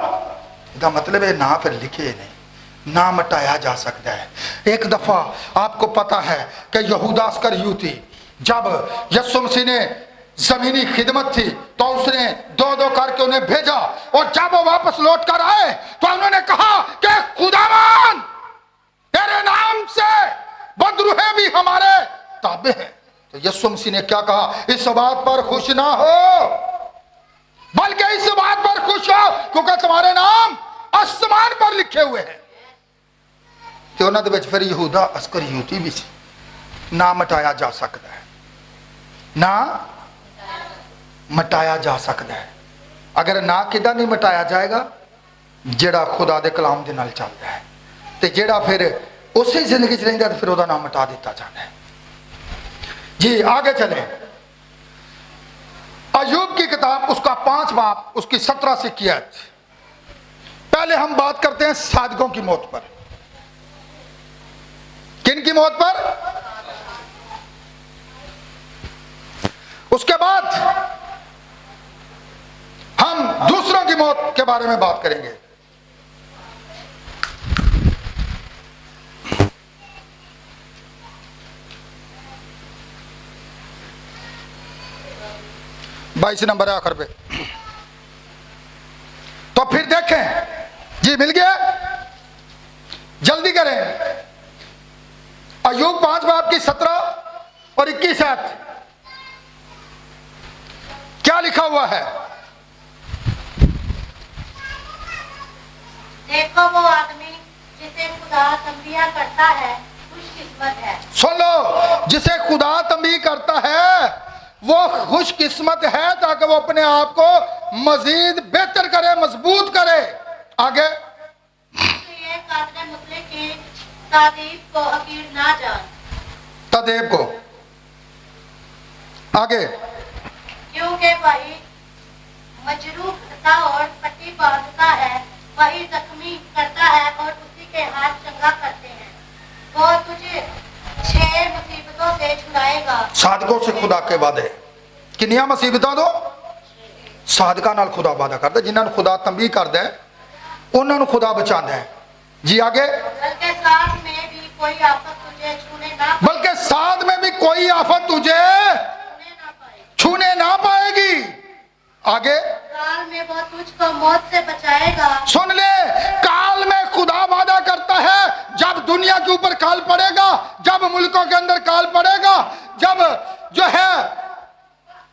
इसका मतलब है ना फिर लिखे नहीं, ना मिटाया जा सकता है। एक दफा आपको पता है कि यहूदा अस्करियोती जब यीशु मसीह ने जमीनी खिदमत थी तो उसने दो दो करके उन्हें भेजा, और जब वो वापस लौट कर आए तो उन्होंने कहा कि खुदावन तेरे नाम से बदरूहे भी हमारे ताबे हैं। तो यीशु मसीह ने क्या कहा? इस बात पर खुश ना हो, बल्कि इस बात पर खुश हो क्योंकि तुम्हारे नाम आसमान पर लिखे हुए हैं। तो उन्होंने विच फिर यहूदा अस्करियोती भी सी। ना मिटाया जा सकता है, ना मिटाया जा सकता है। अगर ना किदा नहीं मिटाया जाएगा? जेड़ा खुदा दे कलाम दे नाल चलदा है ते जेड़ा फिर उसी जिंदगी च रहिंदा ते फिर ओदा नाम मिटा दिता जाता है। जी आगे चले। अय्यूब की किताब उसका 5 बाब उसकी 17 से किया। पहले हम बात करते हैं सादिकों की मौत पर। किन की मौत पर? उसके बाद हम दूसरों की मौत के बारे में बात करेंगे। बाईस नंबर है आखिर पे। तो फिर देखें जी, मिल गया, जल्दी करें। अय्यूब 5 बाब की 17 और 21 आयत क्या लिखा हुआ है? देखो वो आदमी जिसे खुदा तंबीह करता है खुशकिस्मत है। सुन लो, जिसे खुदा तंबीह करता है वो खुशकिस्मत है, ताकि वो अपने आप को मजीद बेहतर करे, मजबूत करे। आगे इसलिए कातिल मुतले की तादीब को हकीर ना जान। तदेब को आगे, क्योंकि वही मजरूह करता और पट्टी बांधता है, वही जख्मी करता है और उसी के हाथ चंगा करते हैं। वो तुझे 6 मुसीबतों से छुड़ाएगा। साधकों से खुदा के वादे किन्नियां मुसीबतां दो? साधका नाल खुदा वादा करदा, जिन्हां नूं खुदा तंबीह करदा है उन्हां नूं खुदा बचांदा है। जी आगे, बल्कि साथ में भी कोई आफत तुझे बल्कि साथ में भी कोई आफत तुझे छूने ना पाएगी। आगे, काल में वो तुझको मौत से बचाएगा। सुन ले, काल में खुदा वादा करता है जब दुनिया के ऊपर काल पड़ेगा, जब मुल्कों के अंदर काल पड़ेगा, जब जो है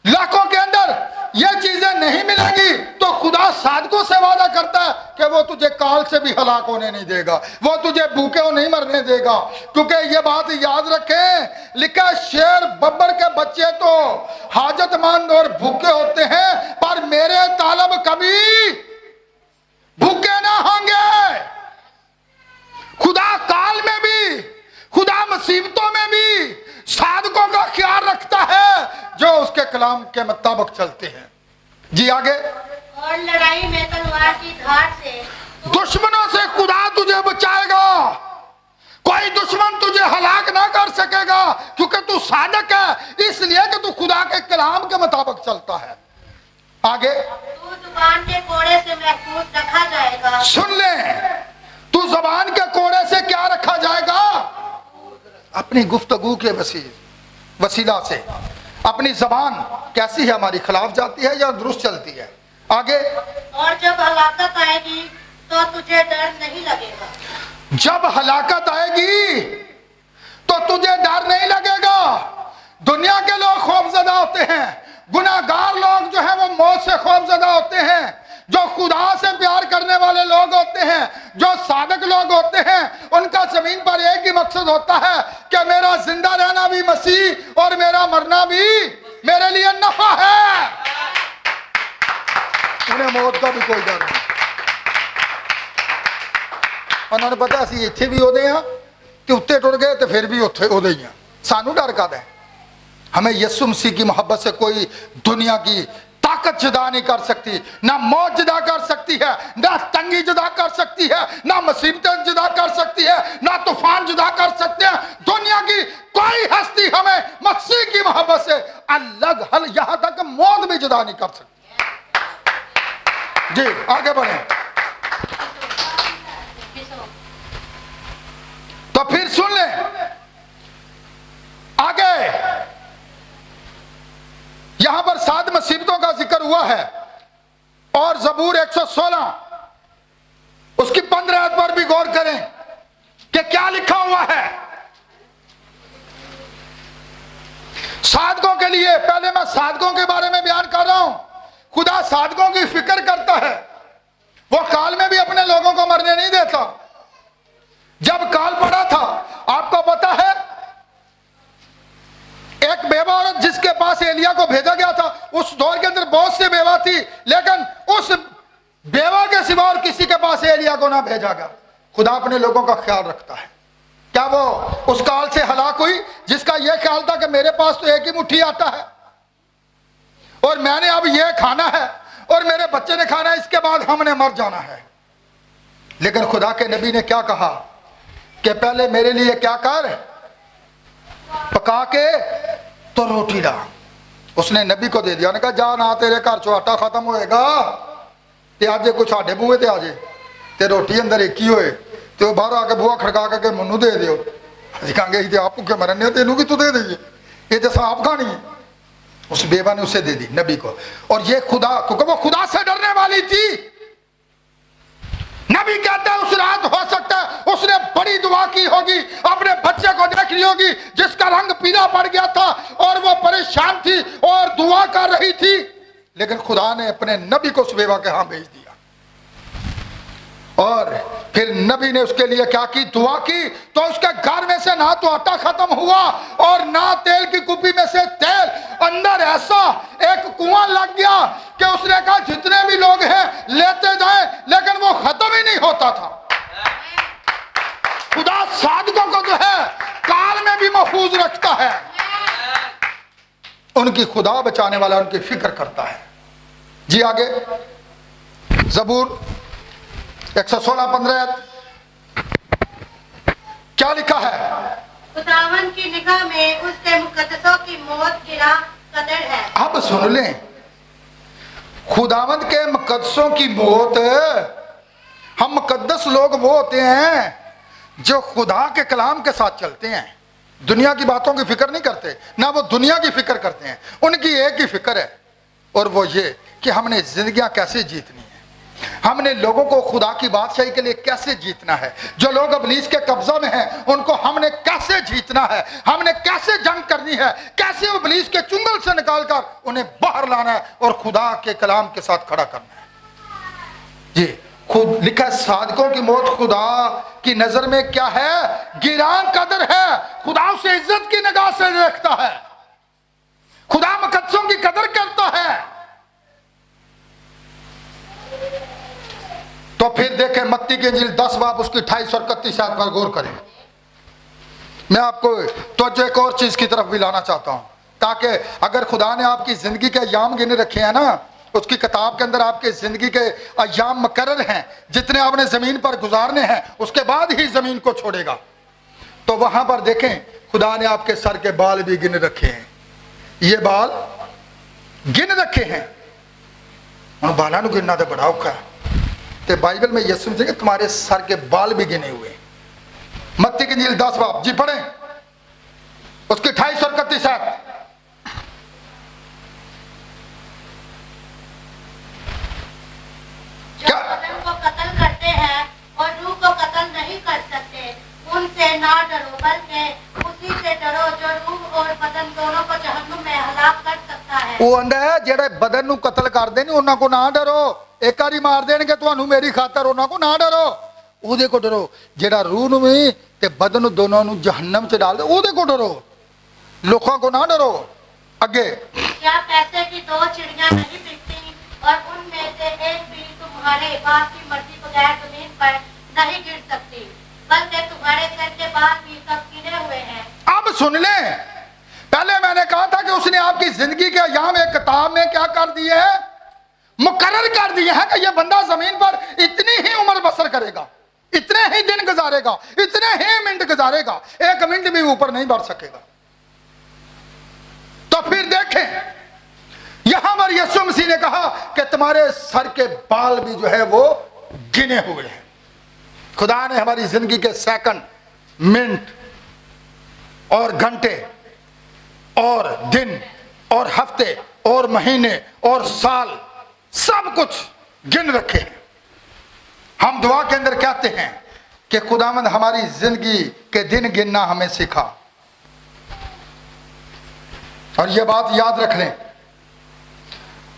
लाखों के अंदर ये चीजें नहीं मिलेंगी, तो खुदा साधकों से वादा करता है कि वो तुझे काल से भी हलाक होने नहीं देगा, वो तुझे भूखे नहीं मरने देगा। क्योंकि ये बात याद रखें, लिखा शेर बब्बर के बच्चे तो हाजतमंद और भूखे होते हैं, पर मेरे तालब कभी भूखे ना होंगे। खुदा काल में भी, खुदा मुसीबतों में भी साधकों का ख्याल रखता है जो उसके कलाम के मुताबिक चलते हैं। जी आगे, और लड़ाई में तलवार की धार से दुश्मनों से खुदा तुझे बचाएगा, कोई दुश्मन तुझे हलाक ना कर सकेगा, क्योंकि तू सादक है, इसलिए कि तू खुदा के कलाम के मुताबिक चलता है। आगे, तू जुबान के कोड़े से महफूज रखा जाएगा। सुन ले, तू जबान के कोड़े से क्या रखा जाएगा? अपनी गुफ्तगू के वसीला से। अपनी जबान कैसी है, हमारी खिलाफ जाती है या दुरुस्त चलती है? आगे, और जब हलाकत आएगी तो तुझे डर नहीं लगेगा। जब हलाकत आएगी तो तुझे डर नहीं लगेगा। दुनिया के लोग खौफजदा होते हैं, गुनाहगार लोग जो है वो मौत से खौफजदा होते हैं। जो खुदा से प्यार करने वाले लोग होते हैं, जो सादक लोग होते हैं, उनका जमीन पर एक ही मकसद होता है कि मेरा जिंदा रहना भी मसीह और मेरा मरना भी मेरे लिए नफा है। उन्हें मौत का भी कोई डर नहीं। उन्होंने पता असी इत्थे भी होते हैं कि उत्ते टुर गए तो फिर भी उत्थे होते ही हैं। सानू डर काहदा है? हमें यीशु मसीह की मोहब्बत से कोई दुनिया की ताकत जुदा नहीं कर सकती, ना मौत जुदा कर सकती है, ना तंगी जुदा कर सकती है, ना मुसीबतें जुदा कर सकती है, ना तूफान जुदा कर सकते हैं। दुनिया की कोई हस्ती हमें मसीह की मोहब्बत से अलग हल, यहां तक मौत भी जुदा नहीं कर सकती। जी आगे बढ़े। तो फिर सुन ले आगे, यहां पर 7 मुसीबतों का जिक्र हुआ है और ज़बूर 116 उसकी 15 आयत पर भी गौर करें कि क्या लिखा हुआ है। सादकों के लिए, पहले मैं सादकों के बारे में बयान कर रहा हूं। खुदा सादकों की फिक्र करता है। वो काल में भी अपने लोगों को मरने नहीं देता। जब काल पड़ा था, आपको पता है, एक बेवा औरत जिसके पास एलिया को भेजा गया था, उस दौर के अंदर बहुत सी बेवा थी, लेकिन उस बेवा के सिवा और किसी के पास एलिया को ना भेजा गया। खुदा अपने लोगों का ख्याल रखता है। क्या वो उस काल से हलाक हुई जिसका यह ख्याल था कि मेरे पास तो एक ही मुट्ठी आटा है और मैंने अब यह खाना है और मेरे बच्चे ने खाना है, इसके बाद हमने मर जाना है? लेकिन खुदा के नबी ने क्या कहा कि पहले मेरे लिए क्या कर, पका के तो रोटी ला। उसने नबी को दे दिया, ने कहा जा ना तेरे घर चो आटा खत्म होएगा ते आज कुछ साडे बूहे ते आ जाए ते रोटी अंदर एक ही होए ते वो बाहर आके बुआ खड़का के मनु दे दियो। अभी कहेंगे आप भूखे मरने तेनू कि तू दे दीजिए, ये तो सांप खानी है। उस बेवा ने उसे दे दी नबी को। और ये खुदा, क्योंकि वो खुदा से डरने वाली थी। नबी कहता है उस रात हो सकता है उसने बड़ी दुआ की होगी, अपने बच्चे को देख ली होगी जिसका रंग पीला पड़ गया था और वो परेशान थी और दुआ कर रही थी, लेकिन खुदा ने अपने नबी को उस बेवा के यहां भेज दिया। और फिर नबी ने उसके लिए क्या की, दुआ की, तो उसके घर में से ना तो आटा खत्म हुआ और ना तेल की कुप्पी में से तेल। अंदर ऐसा एक कुआं लग गया कि उसने कहा जितने भी लोग हैं लेते जाएं, लेकिन वो खत्म ही नहीं होता था। खुदा सादकों को जो है काल में भी महफूज रखता है। उनकी खुदा बचाने वाला उनकी फिक्र करता है। जी आगे, ज़बूर 116:15 क्या लिखा है? खुदावन की निगाह में उसके मुकद्दसों की मौत गिरा कदर है। अब सुन लें, खुदावंद के मुकद्दसों की मौत, हम मुकद्दस लोग वो होते हैं जो खुदा के कलाम के साथ चलते हैं, दुनिया की बातों की फिक्र नहीं करते, ना वो दुनिया की फिक्र करते हैं। उनकी एक ही फिक्र है और वो ये कि हमने जिंदगियां कैसे जीतनी है, हमने लोगों को खुदा की बादशाही के लिए कैसे जीतना है। जो लोग इब्लीस के कब्जा में हैं उनको हमने कैसे जीतना है, हमने कैसे जंग करनी है, कैसे इब्लीस के चुंगल से निकालकर उन्हें बाहर लाना है और खुदा के कलाम के साथ खड़ा करना है। जी खुद लिखा है, सादकों की मौत खुदा की नजर में क्या है, गिरान कदर है। खुदा उसे इज्जत की निगाह से देखता है, खुदा मुकद्दसों की कदर करता है। तो फिर देखें मत्ती की इंजील 10 बाब उसकी 28 और 31 आयत पर गौर करें। मैं आपको तो एक और चीज की तरफ भी लाना चाहता हूं, ताकि अगर खुदा ने आपकी जिंदगी के अयाम गिने रखे हैं ना, उसकी किताब के अंदर आपके जिंदगी के अय्याम मुकर्रर हैं, जितने आपने जमीन पर गुजारने हैं, उसके बाद ही जमीन को छोड़ेगा। तो वहां पर देखें, खुदा ने आपके सर के बाल भी गिन रखे हैं। ये बाल गिन रखे हैं। और बालों को गिनना तो बड़ा औखा है। तो बाइबल में यीशु मसीह के तुम्हारे सर के बाल भी गिने हुए हैं। मत्ती की इंजील 10 बाब जी पढ़ें, उसकी 28 और 31 आयत। जो बदन को कत्ल करते हैं और रूह को कत्ल नहीं कर सकते, उनसे ना डरो, बल्कि उसी से डरो जो रूह और बदन दोनों को जहन्नुम में हलाक कर सकता है। वो आंदा है जेड़े बदन नू कत्ल कर देने उन्हां को ना डरो, एक बारी मार देणगे ਤੁਹਾਨੂੰ मेरी खातर, उन्हां को ना डरो, ਉਹਦੇ को डरो। जेड़ा रूह नू भी ते बदन नू दोनों नू जहन्नम च डाल दे, ਉਹਦੇ को डरो, लोगों को ना डरो। आगे, क्या पैसे की 2 चिड़ियां नहीं बिकती और उनमें से एक भी तुम्हारे बाप की मर्जी बगैर जमीन पर नहीं गिर सकती, बल्कि तुम्हारे सर के बाल भी सब गिने हुए हैं। अब सुन ले, पहले मैंने कहा था कि उसने आपकी जिंदगी के अय्याम एक किताब में क्या कर दिए है, मुकर्रर कर दिए हैं कि यह बंदा जमीन पर इतनी ही उम्र बसर करेगा, इतने ही दिन गुजारेगा, इतने ही मिनट गुजारेगा, 1 मिनट भी ऊपर नहीं बढ़ सकेगा। तो फिर देखें, यहां पर यीशु मसीह ने कहा कि तुम्हारे सर के बाल भी जो है वो गिने हुए हैं। खुदा ने हमारी जिंदगी के सेकंड, मिनट और घंटे और दिन और हफ्ते और महीने और साल सब कुछ गिन रखे हैं। हम दुआ के अंदर कहते हैं कि खुदावंद हमारी जिंदगी के दिन गिनना हमें सिखा। और यह बात याद रख लें,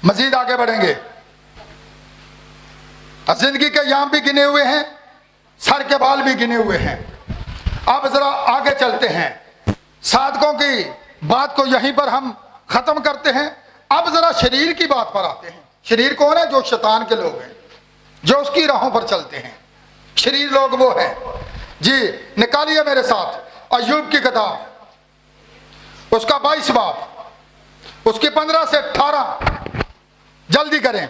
मजीद आगे बढ़ेंगे। जिंदगी के याम भी गिने हुए हैं, सर के बाल भी गिने हुए हैं। अब जरा आगे चलते हैं, साधकों की बात को यहीं पर हम खत्म करते हैं। अब जरा शरीर की बात पर आते हैं। शरीर कौन है? जो शैतान के लोग हैं, जो उसकी राहों पर चलते हैं। शरीर लोग वो हैं जी। निकालिए मेरे साथ अय्यूब की किताब, उसका 22 बाब, उसकी 15 से 18, जल्दी करें।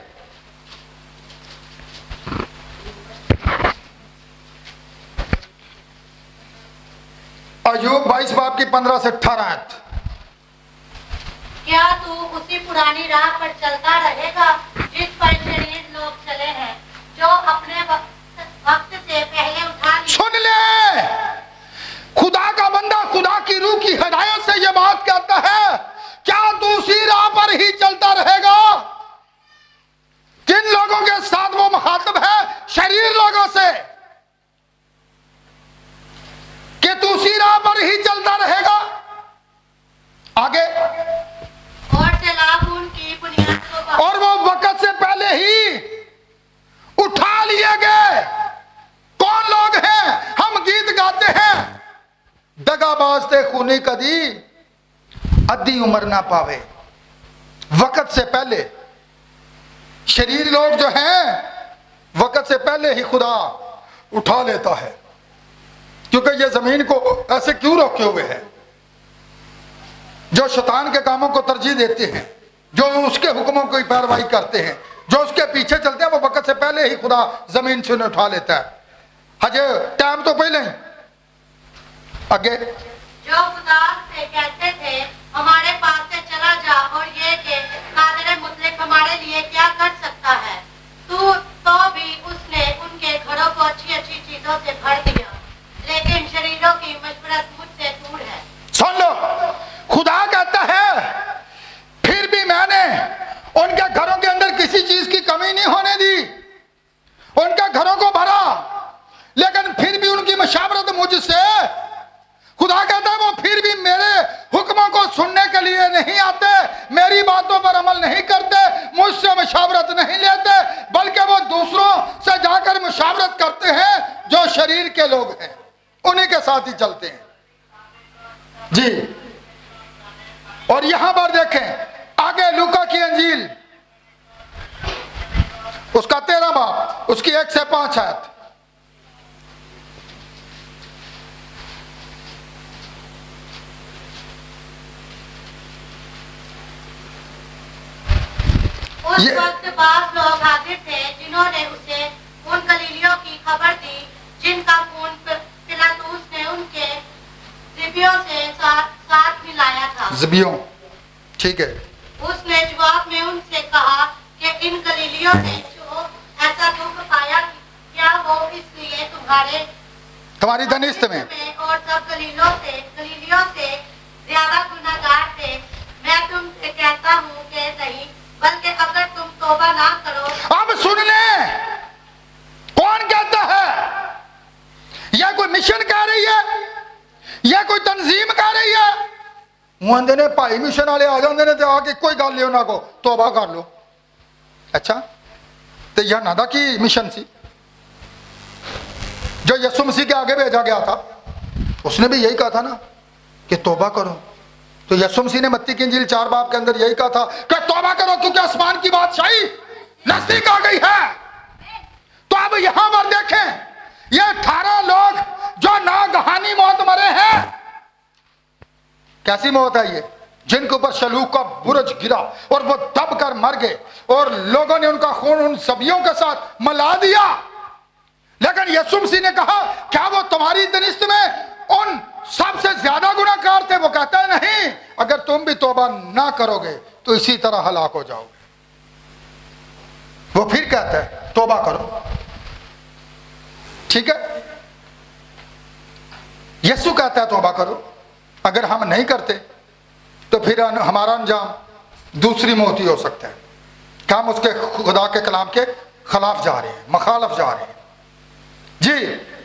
अय्यूब 22 बाब की 15 से 18 आयत। क्या तू उसी पुरानी राह पर चलता रहेगा जिस पर शरीर लोग चले हैं, जो अपने वक्त से पहले उठा लिए? सुन ले, खुदा का बंदा खुदा की रूह की हिदायत से यह बात कहता है, क्या तू उसी राह पर ही चलता रहेगा? किन लोगों के साथ वो मुखातब है? शरीर लोगों से, कि तू उसी राह पर ही चलता रहेगा। आगे, और सैलाब उनकी बुनियाद को और वो वक्त से पहले ही उठा लिए गए। कौन लोग हैं? हम गीत गाते हैं, दगाबाज ते खूनी कदी अद्धी उम्र ना पावे। वक्त से पहले शरीर लोग जो हैं, वक्त से पहले ही खुदा उठा लेता है। क्योंकि ये जमीन को ऐसे क्यों रोके हुए है? जो शैतान के कामों को तरजीह देते हैं, जो उसके हुक्मों की पैरवाई करते हैं, जो उसके पीछे चलते हैं, वो वक्त से पहले ही खुदा जमीन से उठा लेता है। हजे टाइम तो पहले ही। आगे, जो खुदा से कहते थे हमारे पास से चला जा, और ये कि कादिर मुतलक हमारे लिए क्या कर सकता है, तो भी उसने उनके घरों को अच्छी अच्छी चीजों से भर दिया, लेकिन शरीरों की मशवरत मुझसे दूर है। सुन लो, खुदा कहता है फिर भी मैंने उनके घरों के अंदर किसी चीज की कमी नहीं होने दी, उनके घरों को भरा, लेकिन फिर भी उनकी मशावरत मुझसे। खुदा कहता है वो फिर भी मेरे हुक्मों को सुनने के लिए नहीं आते, मेरी बातों पर अमल नहीं करते, मुझसे मशावरत नहीं लेते, बल्कि वो दूसरों से जाकर मशावरत करते हैं जो शरीर के लोग हैं, उन्हीं के साथ ही चलते हैं जी। और यहां पर देखें आगे, लूका की अंजील उसका 13 बाब, उसकी 1 से 5 आयत। उस ये- वक्त बास लोग हाजिर थे जिन्होंने उसे उन गलीलियों की खबर दी जिनका खून पिलातूस ने उनके जिबियों से साथ मिलाया था। ज़बियों, ठीक है। उसने जवाब में उनसे कहा कि इन गलीलियों ने जो ऐसा दुख पाया क्या वो इसलिए तुम्हारी धनिष्ठ में और सब गलीलियों से ज्यादा गुनाहगार थे। मैं तुमसे कहता हूँ कि नहीं, बल्कि अगर तुम तौबा ना करो। अब सुन ले, कौन कहता है? यह कोई मिशन कह रही है, यह कोई तंजीम कह रही है? मुंदे ने भाई मिशन वाले आ जाते ने, आके कोई गल नहीं उन्होंने को तौबा कर लो। अच्छा, तो यह नादा की मिशन सी जो यसु मसीह के आगे भेजा गया था। उसने भी यही कहा था ना कि तौबा करो। तो यसु मसीह ने मत्ती की इंजील 4 बाब के अंदर यही कहा था कि तौबा करो क्योंकि आसमान की बादशाही नजदीक आ गई है। तो अब यहां पर देखें, ये 18 लोग जो नागहानी मौत मरे हैं। कैसी मौत है ये? जिनके ऊपर शलूक का बुरज गिरा और वो दब कर मर गए और लोगों ने उनका खून उन सबियों के साथ मिला दिया। लेकिन यीशु मसीह ने कहा क्या वो तुम्हारी दनिष्ठ में उन सबसे ज्यादा गुनाहगार थे? वो कहता है नहीं, अगर तुम भी तौबा ना करोगे तो इसी तरह हलाक हो जाओगे। वो फिर कहता है तौबा करो, ठीक है। यीशु कहता है तौबा करो, अगर हम नहीं करते तो फिर हमारा अंजाम दूसरी मौत ही हो सकता है कि हम उसके खुदा के कलाम के खिलाफ जा रहे हैं, मखालफ जा रहे हैं। जी,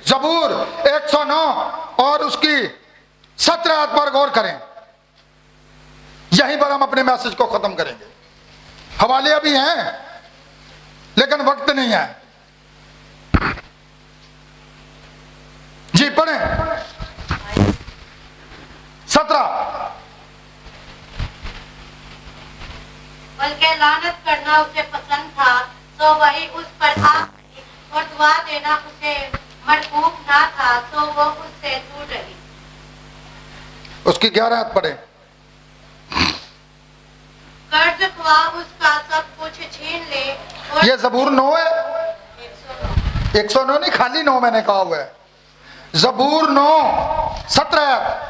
जबूर 109 और उसकी 17 आयत पर गौर करें। यहीं पर हम अपने मैसेज को खत्म करेंगे। हवाले अभी हैं लेकिन वक्त नहीं है। जी पढ़ें 17। बल्कि लानत करना उसे पसंद था तो वही उस पर आ गई, और दुआ देना उसे मरकूब ना था तो वो उससे दूर रही। उसकी 11 आयत पढ़ें। कर्ज खुआ उसका सब कुछ छीन ले। और ये जबूर 9 है, 109 नहीं, खाली 9 मैंने कहा हुआ है। जबूर 9 17 आयत।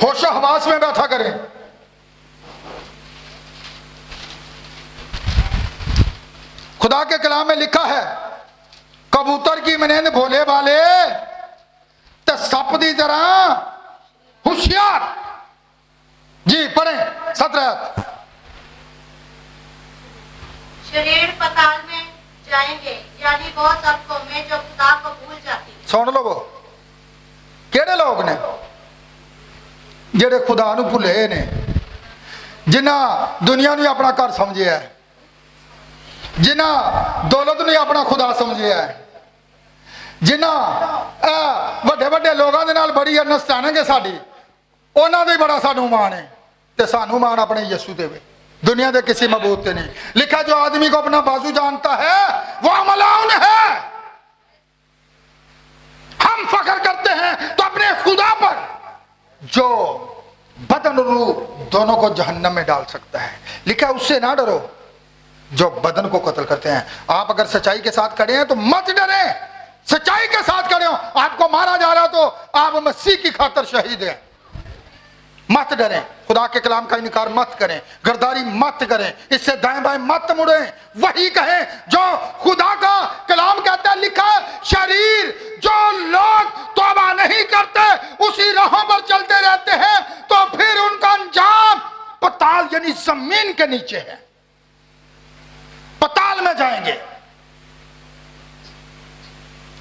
होशो हवास में बैठा करें। खुदा के कलाम में लिखा है कबूतर की मनेंद भोले वाले ते सप दी तरह होशियार। जी पढ़ें 17। शरीर पताल में जाएंगे, यानी बहुत सब कौमें जो खुदा को भूल जाती। सुन लो, वो केड़े लोग ने जेड़े खुदा नूं भुले ने, जिन्हां दुनिया नूं अपना घर समझिया है, जिन्हां दौलत नूं अपना खुदा समझिया है, जिन्हां वड्डे वड्डे लोगों दे नाल बड़ी अंडरस्टैंडिंग है साडी, उन्हां दे बड़ा सानू मान है ते सानू मान अपने यीशु दे वे, दुनिया दे किसी मबूत ते नहीं। लिखा जो आदमी को अपना बाजू जानता है वो मलाउन है। हम फख्र करते हैं तो अपने खुदा पर जो बदन और रूह दोनों को जहन्नम में डाल सकता है। लिखा उससे ना डरो जो बदन को कत्ल करते हैं। आप अगर सच्चाई के साथ खड़े हैं तो मत डरें, सच्चाई के साथ खड़े हो। आपको मारा जा रहा तो आप मसीह की खातिर शहीद हैं, मत डरें। खुदा के कलाम का इनकार मत करें, गरदारी मत करें, इससे दाएं बाएं मत मुड़ें। वही कहें जो खुदा का कलाम कहता है। लिखा शरीर जो लोग तौबा नहीं करते उसी राहों पर चलते रहते हैं तो फिर उनका अंजाम पताल यानी जमीन के नीचे है, पताल में जाएंगे।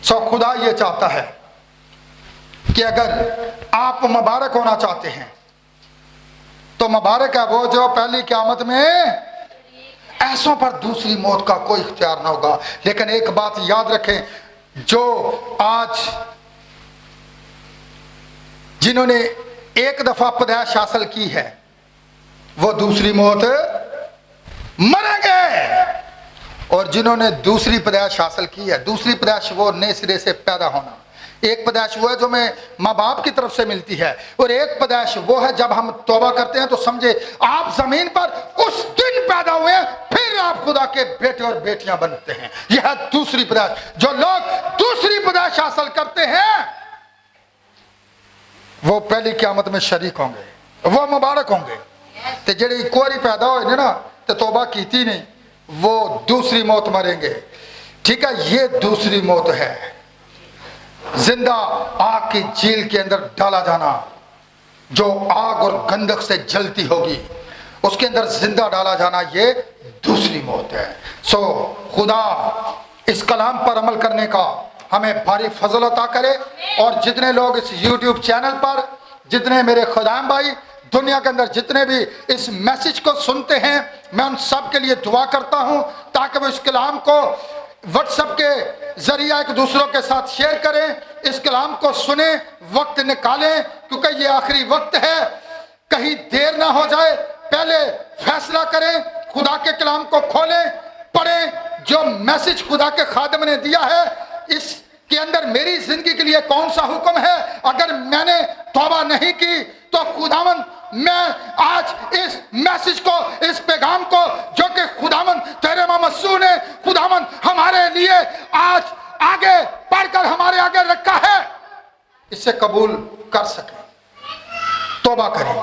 सो खुदा ये चाहता है कि अगर आप मुबारक होना चाहते हैं तो मुबारक है वो जो पहली क़यामत में ऐसों पर दूसरी मौत का कोई इख्तियार ना होगा। लेकिन एक बात याद रखें, जो आज जिन्होंने एक दफा पैदाइश हासिल की है वो दूसरी मौत मरेंगे, और जिन्होंने दूसरी पैदाइश हासिल की है, दूसरी पैदाइश वो नए सिरे से पैदा होना, एक पैदाइश वो है जो हमें माँ बाप की तरफ से मिलती है, और एक पैदाइश वो है जब हम तौबा करते हैं तो समझे आप जमीन पर उस दिन पैदा हुए हैं, फिर आप खुदा के बेटे और बेटियां बनते हैं। यह है दूसरी पैदाइश। जो लोग दूसरी पैदाइश हासिल करते हैं वो पहली क़यामत में शरीक होंगे, वो मुबारक होंगे। ते जेड़ी एक बारी पैदा होए ने ना ते तौबा कीती नहीं, वो दूसरी मौत मरेंगे। ठीक है, ये दूसरी मौत है, जिंदा आग की झील के अंदर डाला जाना, जो आग और गंधक से जलती होगी उसके अंदर जिंदा डाला जाना, ये दूसरी मौत है। सो खुदा इस कलाम पर अमल करने का हमें भारी फजल अता करे, और जितने लोग इस YouTube चैनल पर, जितने मेरे खुदाम भाई दुनिया के अंदर जितने भी इस मैसेज को सुनते हैं, मैं उन सब के लिए दुआ करता हूं ताकि वो इस कलाम को व्हाट्सएप के जरिए एक दूसरों के साथ शेयर करें, इस कलाम को सुने, वक्त निकालें, क्योंकि ये आखिरी वक्त है, कहीं देर ना हो जाए। पहले फैसला करें, खुदा के कलाम को खोलें, पढ़ें, जो मैसेज खुदा के खादिम ने दिया है इसके अंदर मेरी जिंदगी के लिए कौन सा हुक्म है। अगर मैंने तौबा नहीं की तो खुदावन, मैं आज इस मैसेज को, इस पैगाम को जो कि खुदावन तेरे मसूह ने खुदावन हमारे लिए आज आगे पढ़कर हमारे आगे रखा है, इसे कबूल कर सके, तौबा करें।